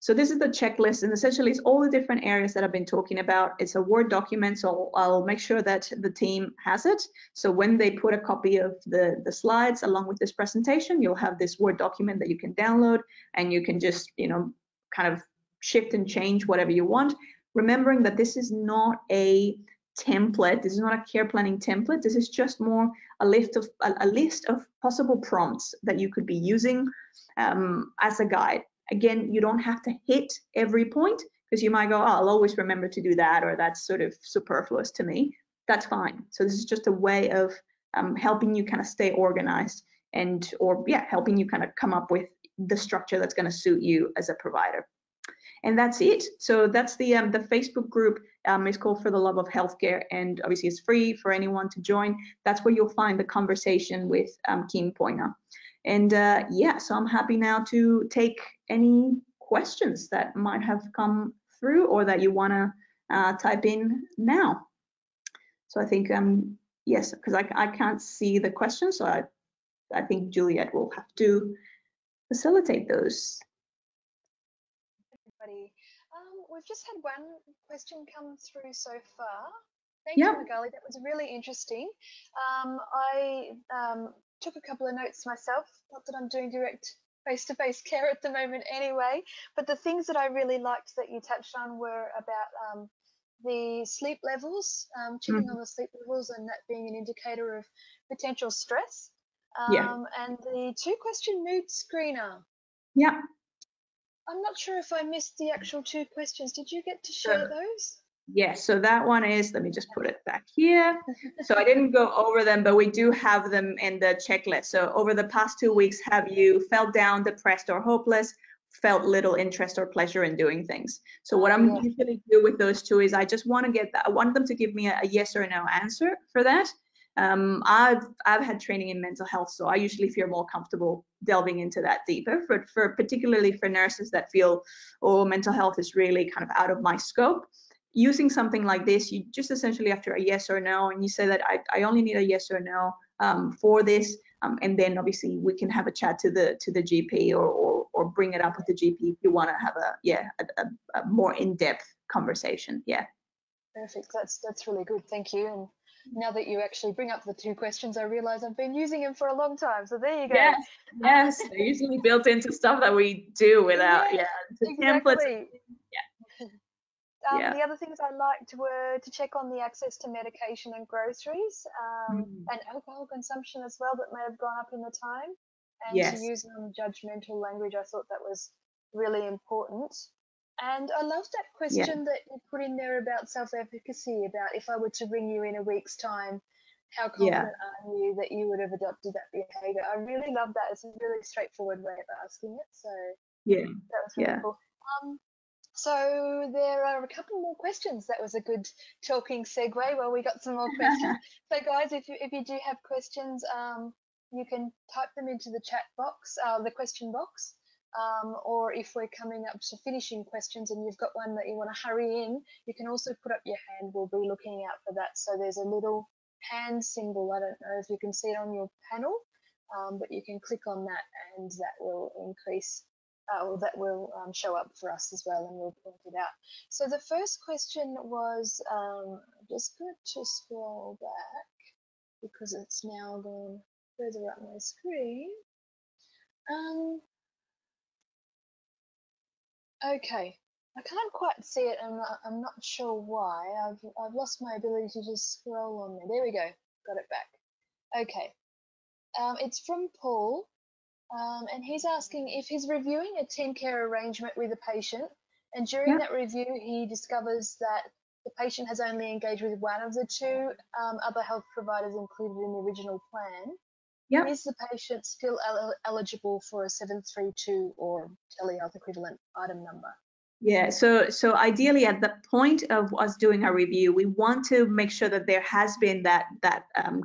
[SPEAKER 2] So this is the checklist, and essentially it's all the different areas that I've been talking about. It's a Word document, so I'll make sure that the team has it. So when they put a copy of the slides along with this presentation, you'll have this Word document that you can download, and you can just, kind of shift and change whatever you want. Remembering that this is not a template, this is not a care planning template, this is just more a list of possible prompts that you could be using as a guide. Again, you don't have to hit every point because you might go, oh, I'll always remember to do that, or that's sort of superfluous to me. That's fine. So this is just a way of helping you kind of stay organized helping you kind of come up with the structure that's going to suit you as a provider. And that's it. So that's the Facebook group. Is called For the Love of Healthcare, and obviously it's free for anyone to join. That's where you'll find the conversation with Kim Poina. And so I'm happy now to take any questions that might have come through or that you want to type in now. So I think, yes, because I can't see the questions, so I think Juliet will have to facilitate those.
[SPEAKER 1] Everybody. We've just had one question come through so far. Thank
[SPEAKER 2] Yeah.
[SPEAKER 1] you, Magali. That was really interesting. I took a couple of notes myself. Not that I'm doing direct face-to-face care at the moment anyway, but the things that I really liked that you touched on were about the sleep levels, checking on the sleep levels and that being an indicator of potential stress. And the 2-question mood screener.
[SPEAKER 2] Yeah.
[SPEAKER 1] I'm not sure if I missed the actual 2 questions. Did you get to share those?
[SPEAKER 2] Yes, so that one is, let me just put it back here. So I didn't go over them, but we do have them in the checklist. So over the past 2 weeks, have you felt down, depressed, or hopeless, felt little interest or pleasure in doing things? So what I'm usually do with those 2 is I just want to get that. I want them to give me a yes or no answer for that. I've had training in mental health, so I usually feel more comfortable delving into that deeper. For particularly for nurses that feel, oh, mental health is really kind of out of my scope. Using something like this, you just essentially after a yes or no, and you say that I only need a yes or no for this, and then obviously we can have a chat to the GP or bring it up with the GP if you want to have a more in-depth conversation. Yeah.
[SPEAKER 1] Perfect. That's really good. Thank you. And now that you actually bring up the 2 questions, I realize I've been using them for a long time. So there you go.
[SPEAKER 2] Yes. They're usually built into stuff that we do without.
[SPEAKER 1] Exactly.
[SPEAKER 2] Templates.
[SPEAKER 1] The other things I liked were to check on the access to medication and groceries, and alcohol consumption as well that may have gone up in the time, and to use non-judgmental language. I thought that was really important. And I loved that question that you put in there about self-efficacy, about if I were to ring you in a week's time, how confident are you that you would have adopted that behaviour? I really love that. It's a really straightforward way of asking it. So that was really cool. So there are a couple more questions. That was a good talking segue. Well, we got some more questions. So guys, if you do have questions, you can type them into the chat box, the question box, or if we're coming up to finishing questions and you've got one that you want to hurry in, you can also put up your hand. We'll be looking out for that. So there's a little hand symbol. I don't know if you can see it on your panel, but you can click on that and that will increase or that will show up for us as well, and we'll point it out. So the first question was, I'm just going to scroll back because it's now gone further up my screen. Okay, I can't quite see it, and I'm not sure why. I've lost my ability to just scroll on there. There we go, got it back. Okay, it's from Paul. And he's asking if he's reviewing a team care arrangement with a patient, and during
[SPEAKER 2] Yeah.
[SPEAKER 1] that review he discovers that the patient has only engaged with one of the two other health providers included in the original plan.
[SPEAKER 2] Yeah.
[SPEAKER 1] Is the patient still eligible for a 732 or telehealth equivalent item number?
[SPEAKER 2] Yeah, so ideally at the point of us doing our review, we want to make sure that there has been that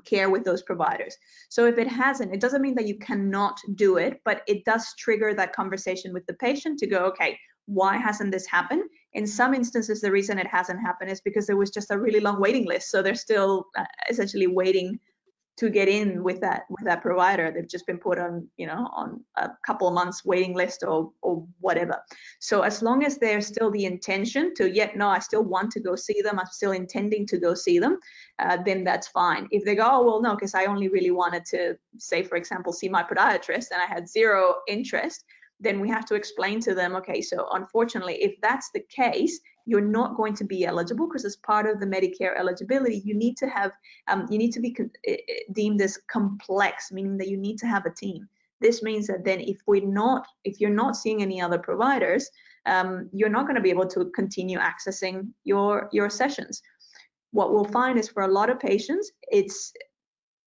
[SPEAKER 2] care with those providers. So if it hasn't, it doesn't mean that you cannot do it, but it does trigger that conversation with the patient to go, okay, why hasn't this happened? In some instances, the reason it hasn't happened is because there was just a really long waiting list. So they're still essentially waiting to get in with that provider. They've just been put on, on a couple of months waiting list or whatever. So as long as there's still the intention to, no, I still want to go see them, I'm still intending to go see them, then that's fine. If they go, oh, well, no, because I only really wanted to, say, for example, see my podiatrist and I had zero interest, then we have to explain to them, okay, so unfortunately, if that's the case, you're not going to be eligible, because as part of the Medicare eligibility, you need to have, you need to be deemed as complex, meaning that you need to have a team. This means that then if you're not seeing any other providers, you're not going to be able to continue accessing your sessions. What we'll find is for a lot of patients, it's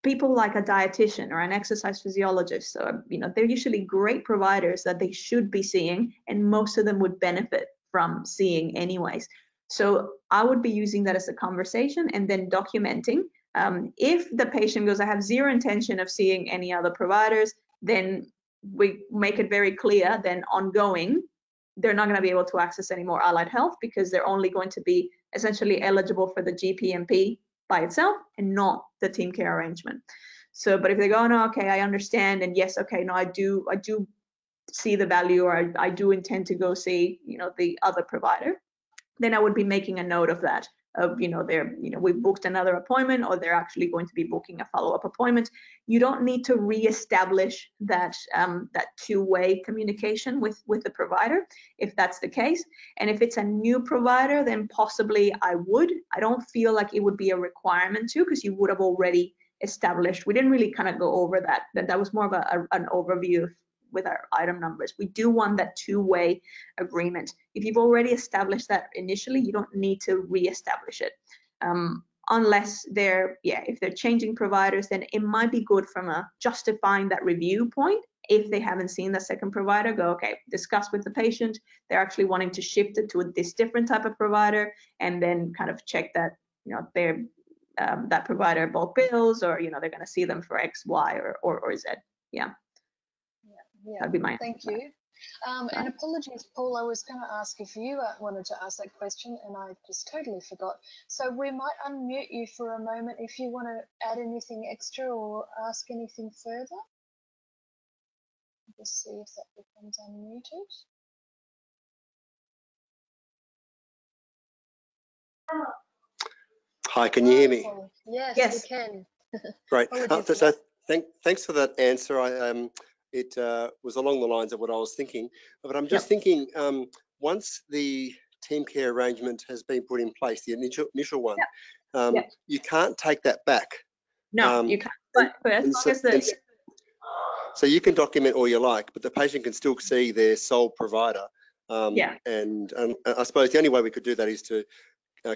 [SPEAKER 2] people like a dietitian or an exercise physiologist. So, they're usually great providers that they should be seeing, and most of them would benefit from seeing anyways. So I would be using that as a conversation and then documenting. If the patient goes, I have zero intention of seeing any other providers, then we make it very clear, then ongoing, they're not going to be able to access any more allied health, because they're only going to be essentially eligible for the GPMP by itself and not the team care arrangement. So, but if they go, no, okay, I understand, and yes, okay, no, I do see the value, or I do intend to go see, the other provider, then I would be making a note of that, of, we've booked another appointment, or they're actually going to be booking a follow-up appointment. You don't need to reestablish that that two-way communication with the provider if that's the case. And if it's a new provider, then possibly I don't feel like it would be a requirement to, because you would have already established. We didn't really kind of go over that. That was more of an overview with our item numbers. We do want that two-way agreement. If you've already established that initially, you don't need to re-establish it. Unless if they're changing providers, then it might be good from a justifying that review point. If they haven't seen the second provider, go, okay, discuss with the patient. They're actually wanting to shift it to this different type of provider, and then kind of check that, they're that provider bulk bills, or, they're going to see them for X, Y, or Z. Yeah.
[SPEAKER 1] Yeah,
[SPEAKER 2] that'd be my answer.
[SPEAKER 1] Thank you. And apologies, Paul, I was going to ask if you wanted to ask that question, and I just totally forgot. So we might unmute you for a moment if you want to add anything extra or ask anything further. Just see if that becomes unmuted.
[SPEAKER 3] Hi, can you hear me?
[SPEAKER 1] Yes, we can.
[SPEAKER 3] Great. So thanks for that answer. It was along the lines of what I was thinking, but I'm just thinking, once the team care arrangement has been put in place, the initial one, you can't take that back.
[SPEAKER 2] No, you can't. But as long as
[SPEAKER 3] so you can document all you like, but the patient can still see their sole provider. And I suppose the only way we could do that is to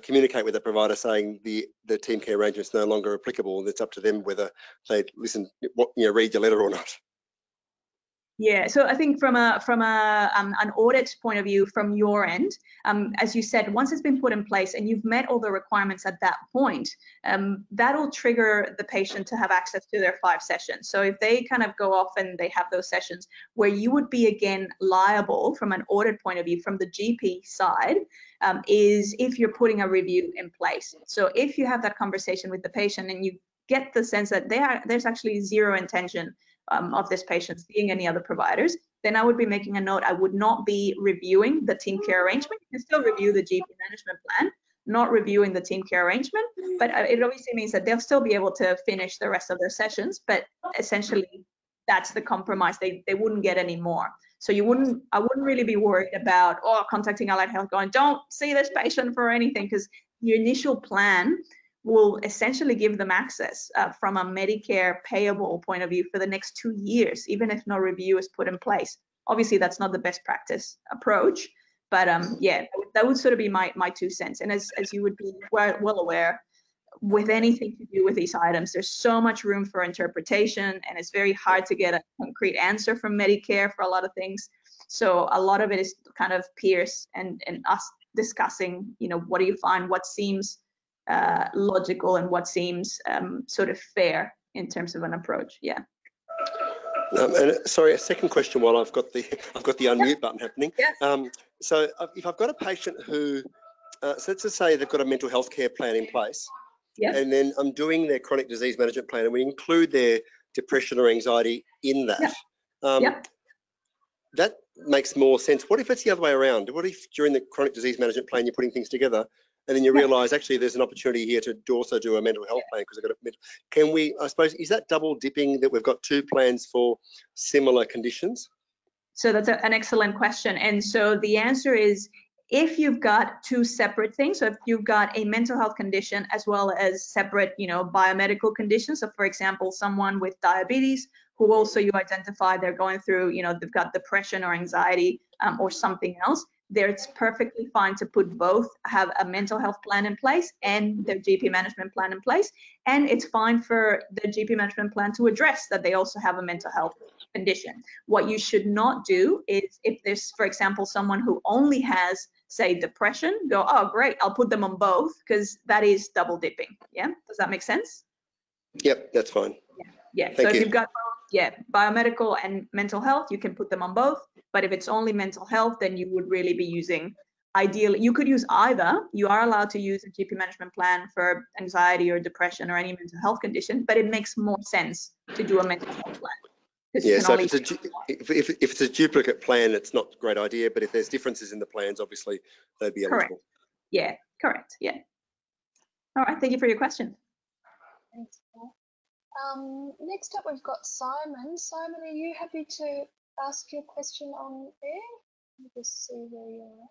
[SPEAKER 3] communicate with the provider saying the team care arrangement is no longer applicable, and it's up to them whether they listen, read your letter or not.
[SPEAKER 2] Yeah, so I think from an audit point of view from your end, as you said, once it's been put in place and you've met all the requirements at that point, that'll trigger the patient to have access to their 5 sessions. So if they kind of go off and they have those sessions, where you would be again liable from an audit point of view from the GP side, is if you're putting a review in place. So if you have that conversation with the patient and you get the sense that there's actually zero intention of this patient seeing any other providers, then I would be making a note. I would not be reviewing the team care arrangement. You can still review the GP management plan, not reviewing the team care arrangement, but it obviously means that they'll still be able to finish the rest of their sessions, but essentially that's the compromise. They wouldn't get any more. So I wouldn't really be worried about contacting Allied Health going, don't see this patient for anything, because your initial plan will essentially give them access from a Medicare payable point of view for the next 2 years, even if no review is put in place. Obviously, that's not the best practice approach, but yeah, that would sort of be my 2 cents. And as you would be well aware, with anything to do with these items, there's so much room for interpretation, and it's very hard to get a concrete answer from Medicare for a lot of things. So a lot of it is kind of peers and us discussing, what do you find, what seems logical and what seems sort of fair in terms of an approach. Yeah.
[SPEAKER 3] And sorry, a second question while I've got the unmute button happening.
[SPEAKER 2] Yeah.
[SPEAKER 3] So if I've got a patient who, so let's just say they've got a mental health care plan in place, and then I'm doing their chronic disease management plan, and we include their depression or anxiety in that. That makes more sense. What if it's the other way around? What if during the chronic disease management plan you're putting things together, and then you realise actually there's an opportunity here to also do a mental health plan because I've got a can we, I suppose, is that double dipping that we've got 2 plans for similar conditions?
[SPEAKER 2] So that's an excellent question. And so the answer is, if you've got 2 separate things, so if you've got a mental health condition as well as separate, biomedical conditions, so for example, someone with diabetes who also you identify they're going through, they've got depression or anxiety or something else, there it's perfectly fine to put both, have a mental health plan in place and their GP management plan in place. And it's fine for the GP management plan to address that they also have a mental health condition. What you should not do is, if there's, for example, someone who only has, say, depression, go, oh, great, I'll put them on both, because that is double dipping. Yeah, does that make sense?
[SPEAKER 3] Yep, that's fine.
[SPEAKER 2] Yeah. So if you've got both, biomedical and mental health, you can put them on both. But if it's only mental health, then you would really be using, ideally, you could use either. You are allowed to use a GP management plan for anxiety or depression or any mental health condition, but it makes more sense to do a mental health plan.
[SPEAKER 3] Yeah, so if it's a duplicate plan, it's not a great idea, but if there's differences in the plans, obviously they'd be eligible.
[SPEAKER 2] Correct. Yeah, correct. Yeah. All right, thank you for your question.
[SPEAKER 1] Thanks, Paul. Next up, we've got Simon. Simon, are you happy to ask your question on there? Let me just see where you're at.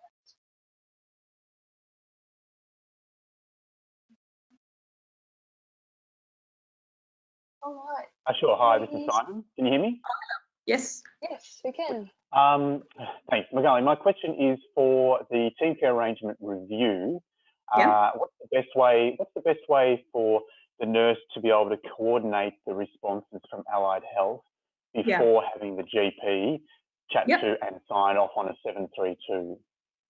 [SPEAKER 1] All right.
[SPEAKER 4] Sure. Hi, this is Simon. Can you hear me?
[SPEAKER 2] Yes.
[SPEAKER 1] Yes, we can.
[SPEAKER 4] Thanks, Magali. My question is for the team care arrangement review. What's the best way for the nurse to be able to coordinate the responses from Allied Health before having the GP chat to and sign off on a 732?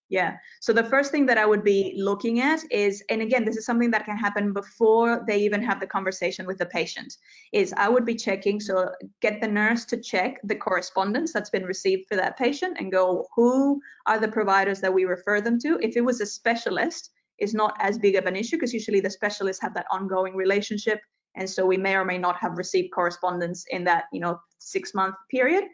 [SPEAKER 2] Yeah, so the first thing that I would be looking at is, and again, this is something that can happen before they even have the conversation with the patient, is I would be checking, so get the nurse to check the correspondence that's been received for that patient and go, who are the providers that we refer them to? If it was a specialist, it's not as big of an issue because usually the specialists have that ongoing relationship. And so we may or may not have received correspondence in that, 6-month period.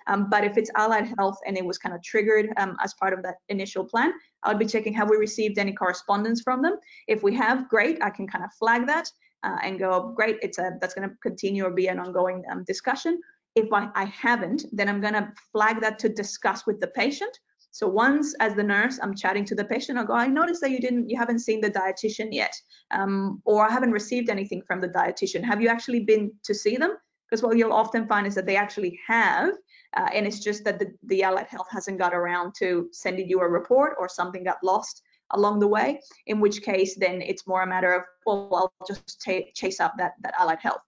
[SPEAKER 2] But if it's Allied Health and it was kind of triggered as part of that initial plan, I would be checking, have we received any correspondence from them? If we have, great, I can kind of flag that and go, great, that's going to continue or be an ongoing discussion. If I haven't, then I'm going to flag that to discuss with the patient. So once, as the nurse, I'm chatting to the patient, I'll go, I noticed that you haven't seen the dietitian yet, or I haven't received anything from the dietitian. Have you actually been to see them? Because what you'll often find is that they actually have, and it's just that the Allied Health hasn't got around to sending you a report, or something got lost along the way, in which case then it's more a matter of, well, I'll just chase up that Allied Health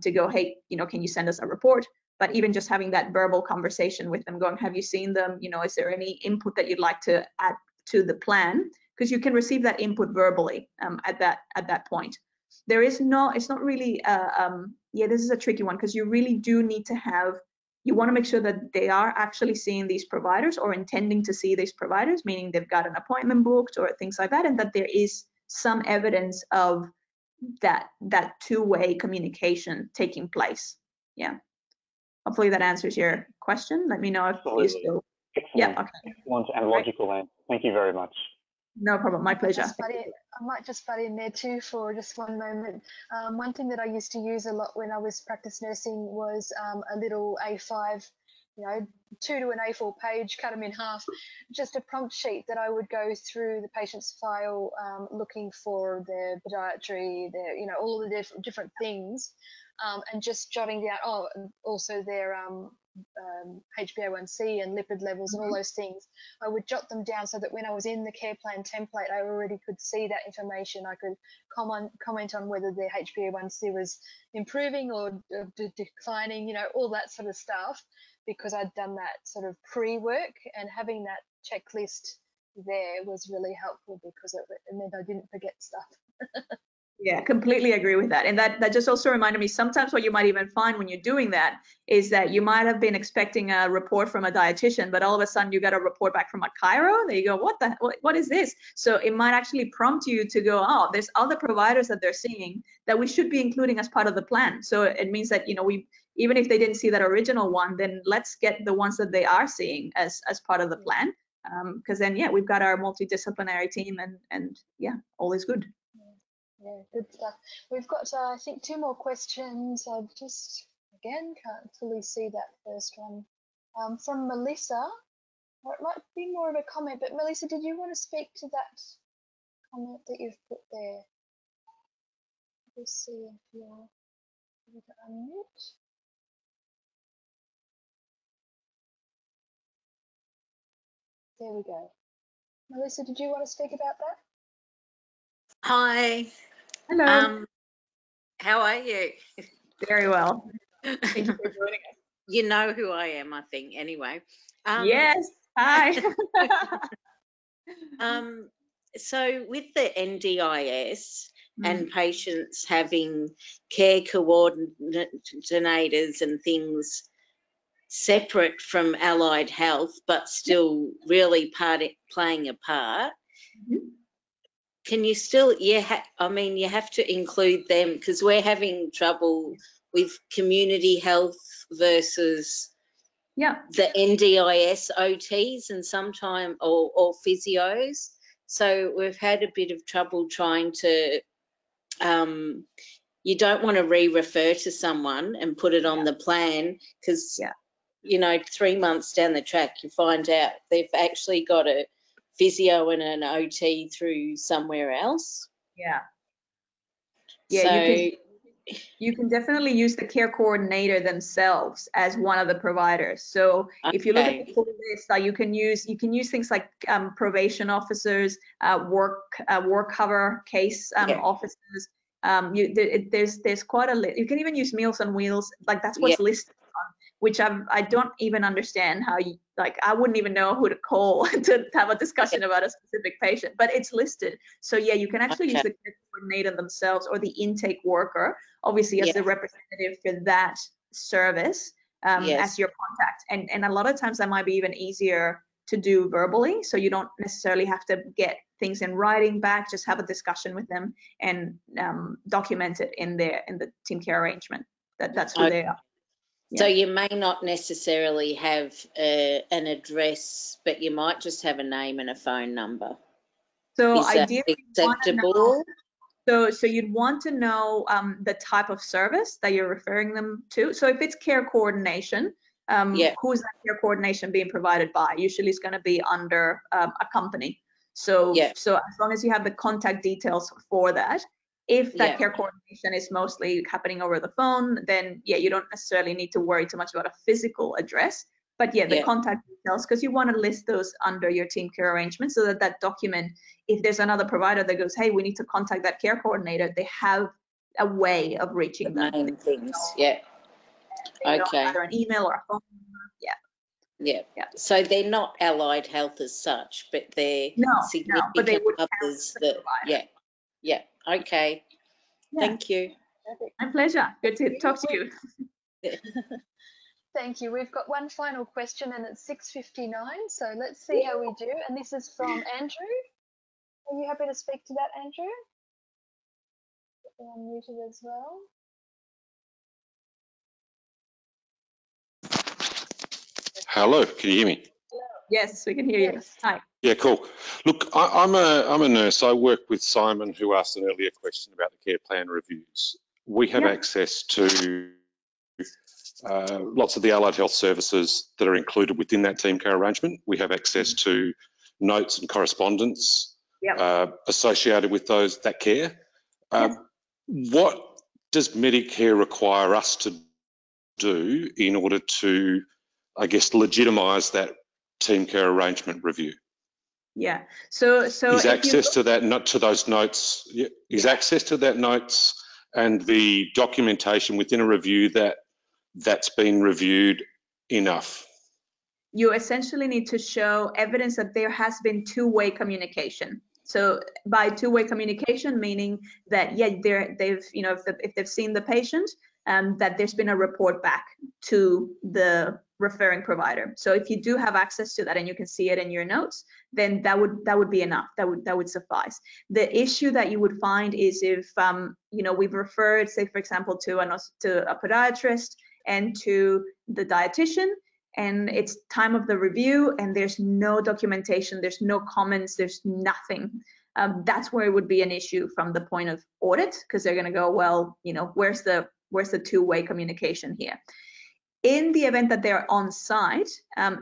[SPEAKER 2] to go, hey, can you send us a report? But even just having that verbal conversation with them, going, have you seen them? Is there any input that you'd like to add to the plan? Because you can receive that input verbally at that point. It's not really, this is a tricky one, because you really do need to you want to make sure that they are actually seeing these providers or intending to see these providers, meaning they've got an appointment booked or things like that, and that there is some evidence of that two-way communication taking place. Yeah. hopefully that answers your question. Let me know if you still.
[SPEAKER 4] Excellent.
[SPEAKER 2] Yeah. Okay.
[SPEAKER 4] Excellent and logical answer. Thank you very much.
[SPEAKER 2] No problem. My pleasure.
[SPEAKER 1] I might just butt in there too for just one moment. One thing that I used to use a lot when I was practice nursing was a little A5, 2 to an A4 page, cut them in half, just a prompt sheet that I would go through the patient's file, looking for their podiatry, their, all of the different things, and just jotting down, also their HbA1c and lipid levels and all those things. I would jot them down so that when I was in the care plan template, I already could see that information. I could comment on whether their HbA1c was improving or declining, all that sort of stuff, because I'd done that sort of pre-work, and having that checklist there was really helpful because it meant I didn't forget stuff.
[SPEAKER 2] Yeah, completely agree with that. And that just also reminded me, sometimes what you might even find when you're doing that is that you might have been expecting a report from a dietitian, but all of a sudden you get a report back from a chiro. There you go, what is this? So it might actually prompt you to go, oh, there's other providers that they're seeing that we should be including as part of the plan. So it means that, we, even if they didn't see that original one, then let's get the ones that they are seeing as part of the plan. Because then, yeah, we've got our multidisciplinary team and yeah, all is good.
[SPEAKER 1] Yeah, good stuff. We've got, I think, 2 more questions. I just, again, can't fully see that first one. From Melissa, or it might be more of a comment, but Melissa, did you want to speak to that comment that you've put there? Let's see if you're able to unmute. There we go. Melissa, did you want to speak about that?
[SPEAKER 5] Hi.
[SPEAKER 2] Hello.
[SPEAKER 5] How are you?
[SPEAKER 2] Very well. Thank you for joining us.
[SPEAKER 5] You know who I am, I think, anyway.
[SPEAKER 2] Yes. Hi.
[SPEAKER 5] So with the NDIS and patients having care coordinators and things separate from allied health, but still really playing a part, can you still, you have to include them, because we're having trouble with community health versus the NDIS OTs and sometimes, or physios. So we've had a bit of trouble trying to, you don't want to re-refer to someone and put it on the plan, because, 3 months down the track, you find out they've actually got a physio and an OT through somewhere else.
[SPEAKER 2] Yeah,
[SPEAKER 5] so
[SPEAKER 2] you can definitely use the care coordinator themselves as one of the providers. So if you look at the full list, you can use things like probation officers, work cover case officers. There's quite a list. You can even use Meals on Wheels, like that's what's listed on, which I don't even understand how you, like, I wouldn't even know who to call to have a discussion about a specific patient, but it's listed. So yeah, you can actually use the care coordinator themselves or the intake worker, obviously as the representative for that service, as your contact. And a lot of times that might be even easier to do verbally, so you don't necessarily have to get things in writing back, just have a discussion with them and document it in the team care arrangement. That's who they are.
[SPEAKER 5] So you may not necessarily have an address, but you might just have a name and a phone number.
[SPEAKER 2] So
[SPEAKER 5] is that acceptable?
[SPEAKER 2] So you'd want to know the type of service that you're referring them to. So if it's care coordination, who's that care coordination being provided by? Usually it's going to be under a company. So as long as you have the contact details for that, if that care coordination is mostly happening over the phone, then you don't necessarily need to worry too much about a physical address. But the contact details, because you want to list those under your team care arrangement so that document, if there's another provider that goes, hey, we need to contact that care coordinator, they have a way of reaching them.
[SPEAKER 5] Main things,
[SPEAKER 2] okay. Either an email or a phone number,
[SPEAKER 5] So they're not allied health as such, but they're significant
[SPEAKER 2] but they would
[SPEAKER 5] others that, okay. Thank you.
[SPEAKER 2] My pleasure. Good to talk to you.
[SPEAKER 1] Thank you. We've got one final question and it's 6:59, so let's see how we do. And this is from Andrew. Are you happy to speak to that, Andrew? You're unmuted as well.
[SPEAKER 6] Hello, can you hear me?
[SPEAKER 2] Yes, we can hear you. Hi.
[SPEAKER 6] Yeah, cool. Look, I'm a nurse. I work with Simon, who asked an earlier question about the care plan reviews. We have access to lots of the allied health services that are included within that team care arrangement. We have access to notes and correspondence associated with that care. What does Medicare require us to do in order to, I guess, legitimise that team care arrangement review?
[SPEAKER 2] Yeah. So
[SPEAKER 6] is access to that, not to those notes, is access to that notes and the documentation within a review that's been reviewed enough?
[SPEAKER 2] You essentially need to show evidence that there has been two-way communication. So by two-way communication, meaning that they've if they've seen the patient, that there's been a report back to the referring provider. So if you do have access to that and you can see it in your notes, then that would be enough. That would suffice. The issue that you would find is if we've referred, say for example, to a podiatrist and to the dietitian, and it's time of the review and there's no documentation, there's no comments, there's nothing. That's where it would be an issue from the point of audit, because they're going to go, well, where's the two-way communication here? In the event that they're on site,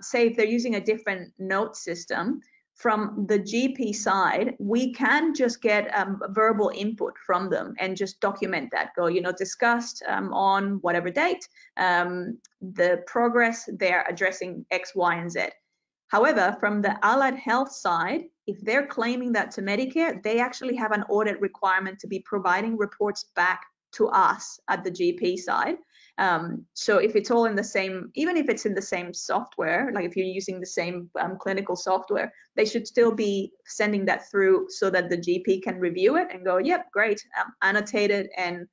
[SPEAKER 2] say if they're using a different note system, from the GP side, we can just get verbal input from them and just document that. Go, discussed on whatever date, the progress, they're addressing X, Y, and Z. However, from the allied health side, if they're claiming that to Medicare, they actually have an audit requirement to be providing reports back to us at the GP side. So if it's all in the same, even if it's in the same software, like if you're using the same clinical software, they should still be sending that through so that the GP can review it and go, yep, great, annotate it and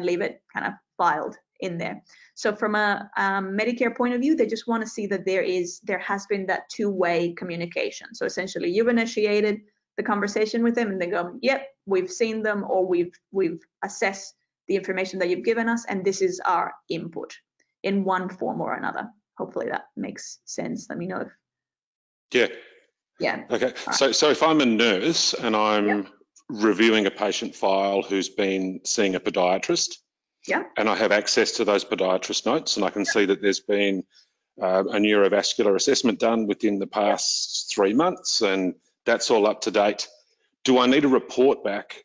[SPEAKER 2] leave it kind of filed in there. So from a Medicare point of view, they just want to see that there has been that two-way communication. So essentially, you've initiated the conversation with them, and they go, yep, we've seen them, or we've assessed the information that you've given us, and this is our input in one form or another. Hopefully that makes sense. Let me know if. Yeah.
[SPEAKER 6] Okay. So if I'm a nurse and I'm reviewing a patient file who's been seeing a podiatrist, and I have access to those podiatrist notes, and I can see that there's been a neurovascular assessment done within the past 3 months, and that's all up to date. Do I need a report back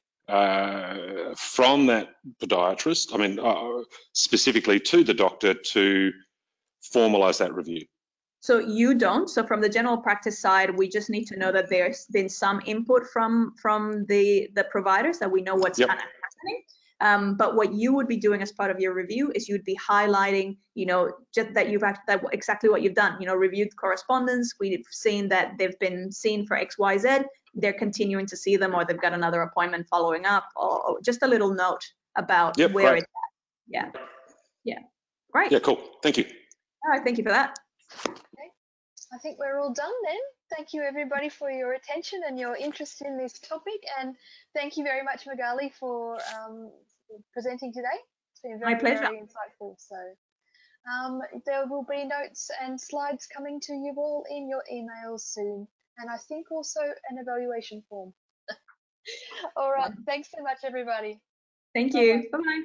[SPEAKER 6] from that podiatrist, specifically to the doctor, to formalise that review?
[SPEAKER 2] So you don't. So from the general practice side, we just need to know that there's been some input from the providers, that we know what's kind of happening. But what you would be doing as part of your review is you'd be highlighting, just that exactly what you've done. Reviewed correspondence. We've seen that they've been seen for X, Y, Z. They're continuing to see them, or they've got another appointment following up, or just a little note about where it's at. Yeah. Great.
[SPEAKER 6] Yeah, cool. Thank you.
[SPEAKER 2] All right, thank you for that.
[SPEAKER 1] Okay. I think we're all done then. Thank you everybody for your attention and your interest in this topic, and thank you very much, Magali, for presenting today. It's been very, very insightful. So there will be notes and slides coming to you all in your emails soon, and I think also an evaluation form. All right, thanks so much everybody.
[SPEAKER 2] Thank you. Bye-bye.